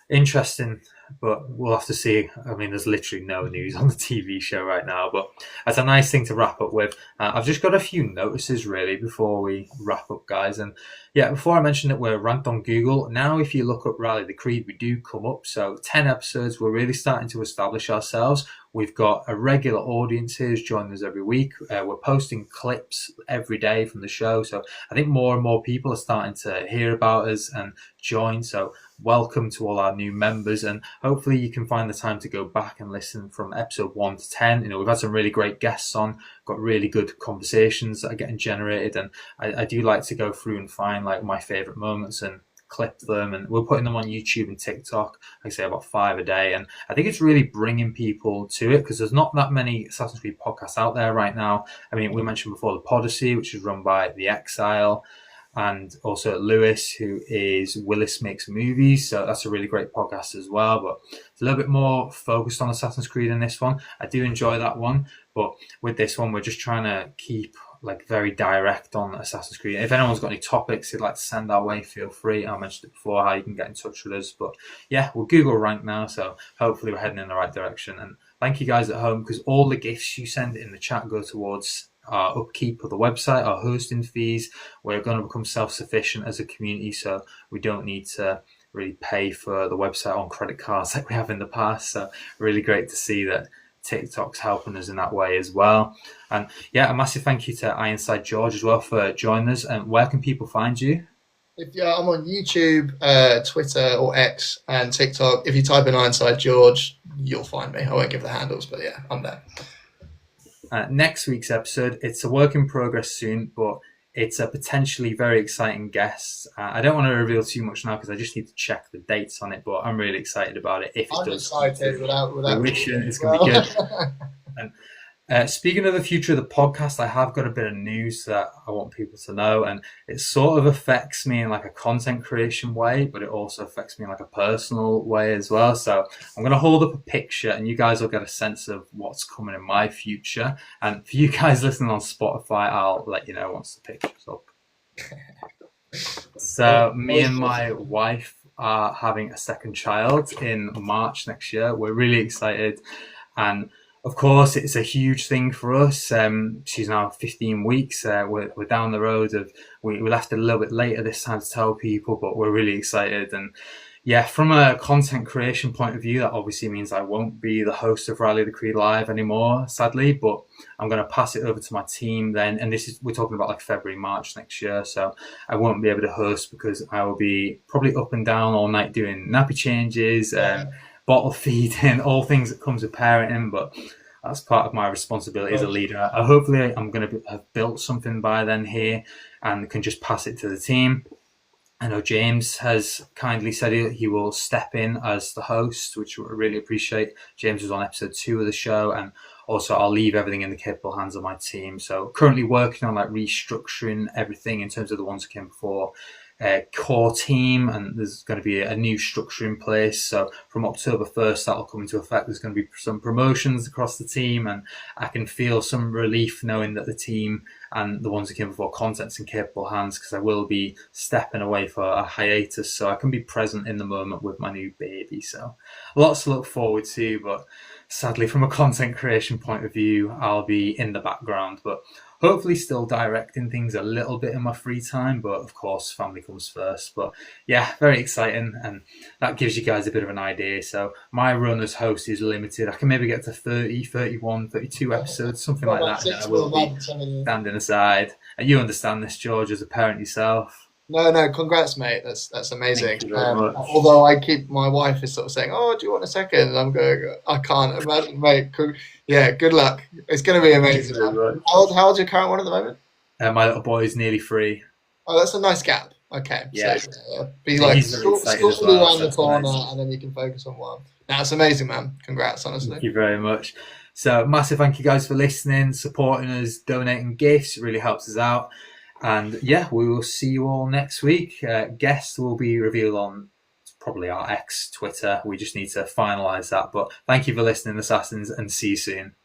interesting, but we'll have to see. I mean, there's literally no news on the TV show right now, but that's a nice thing to wrap up with. I've just got a few notices really before we wrap up, guys. And yeah, before I mention that we're ranked on Google, now if you look up Rally the Creed, we do come up. So 10 episodes, we're really starting to establish ourselves. We've got a regular audience here who's joining us every week. We're posting clips every day from the show. So I think more and more people are starting to hear about us and join. So welcome to all our new members. And hopefully you can find the time to go back and listen from episode 1 to 10. You know, we've had some really great guests on, got really good conversations that are getting generated. And I do like to go through and find like my favorite moments and clip them, and we're putting them on YouTube and TikTok. I say about 5 a day, and I think it's really bringing people to it because there's not that many Assassin's Creed podcasts out there right now. I mean, we mentioned before the Podyssey, which is run by The Exile, and also Lewis, who is Willis Makes Movies, so that's a really great podcast as well, but it's a little bit more focused on Assassin's Creed in this one. I do enjoy that one, but with this one we're just trying to keep like very direct on Assassin's Creed. If anyone's got any topics they'd like to send our way, feel free. I mentioned it before how you can get in touch with us, but yeah, we're Google ranked now, so hopefully we're heading in the right direction. And thank you guys at home, because all the gifts you send in the chat go towards our upkeep of the website, our hosting fees. We're going to become self-sufficient as a community, so we don't need to really pay for the website on credit cards like we have in the past. So really great to see that TikTok's helping us in that way as well. And yeah, a massive thank you to Ironside George as well for joining us. And where can people find you? I'm on YouTube, Twitter or X and TikTok. If you type in Ironside George, you'll find me. I won't give the handles, but yeah, I'm there. Next week's episode, it's a work in progress soon, but it's a potentially very exciting guest. I don't want to reveal too much now because I just need to check the dates on it, but I'm really excited about it. If it does, excited without it's going to be good. And Speaking of the future of the podcast, I have got a bit of news that I want people to know, and it sort of affects me in like a content creation way, but it also affects me in like a personal way as well. So I'm going to hold up a picture, and you guys will get a sense of what's coming in my future. And for you guys listening on Spotify, I'll let you know once the picture's up. So me and my wife are having a second child in March next year. We're really excited, and of course, it's a huge thing for us. She's now 15 weeks. We're down the road of, we left it a little bit later this time to tell people, but we're really excited. And yeah, from a content creation point of view, that obviously means I won't be the host of Rally the Creed Live anymore, sadly, but I'm going to pass it over to my team then. And we're talking about like February, March next year. So I won't be able to host because I will be probably up and down all night doing nappy changes, bottle feeding, all things that comes with parenting, but that's part of my responsibility as a leader. Hopefully I'm going to have built something by then here and can just pass it to the team. I know James has kindly said he will step in as the host, which we really appreciate. James was on episode 2 of the show, and also I'll leave everything in the capable hands of my team. So currently working on like restructuring everything in terms of the ones that came before, core team, and there's going to be a new structure in place. So from October 1st, that'll come into effect. There's going to be some promotions across the team, and I can feel some relief knowing that the team and the ones that came before content's in capable hands, because I will be stepping away for a hiatus, so I can be present in the moment with my new baby. So lots to look forward to, but sadly from a content creation point of view, I'll be in the background, but hopefully still directing things a little bit in my free time, but of course family comes first. But yeah, very exciting, and that gives you guys a bit of an idea. So my run as host is limited. I can maybe get to 30, 31, 32 episodes, something like that, and I will be standing aside. And you understand this, George, as a parent yourself. No, congrats, mate. That's amazing. Thank you very much. Although my wife is sort of saying, "Oh, do you want a second?" And I'm going, "I can't imagine, mate." Yeah, good luck. It's going to be amazing. How old's your current one at the moment? My little boy is nearly 3. Oh, that's a nice gap. Okay, yeah. So be like school around the corner, and then you can focus on one. That's amazing, man. Congrats, honestly. Thank you very much. So massive thank you guys for listening, supporting us, donating gifts. It really helps us out. And yeah, we will see you all next week. Guests will be revealed on probably our X, Twitter. We just need to finalise that. But thank you for listening, Assassins, and see you soon.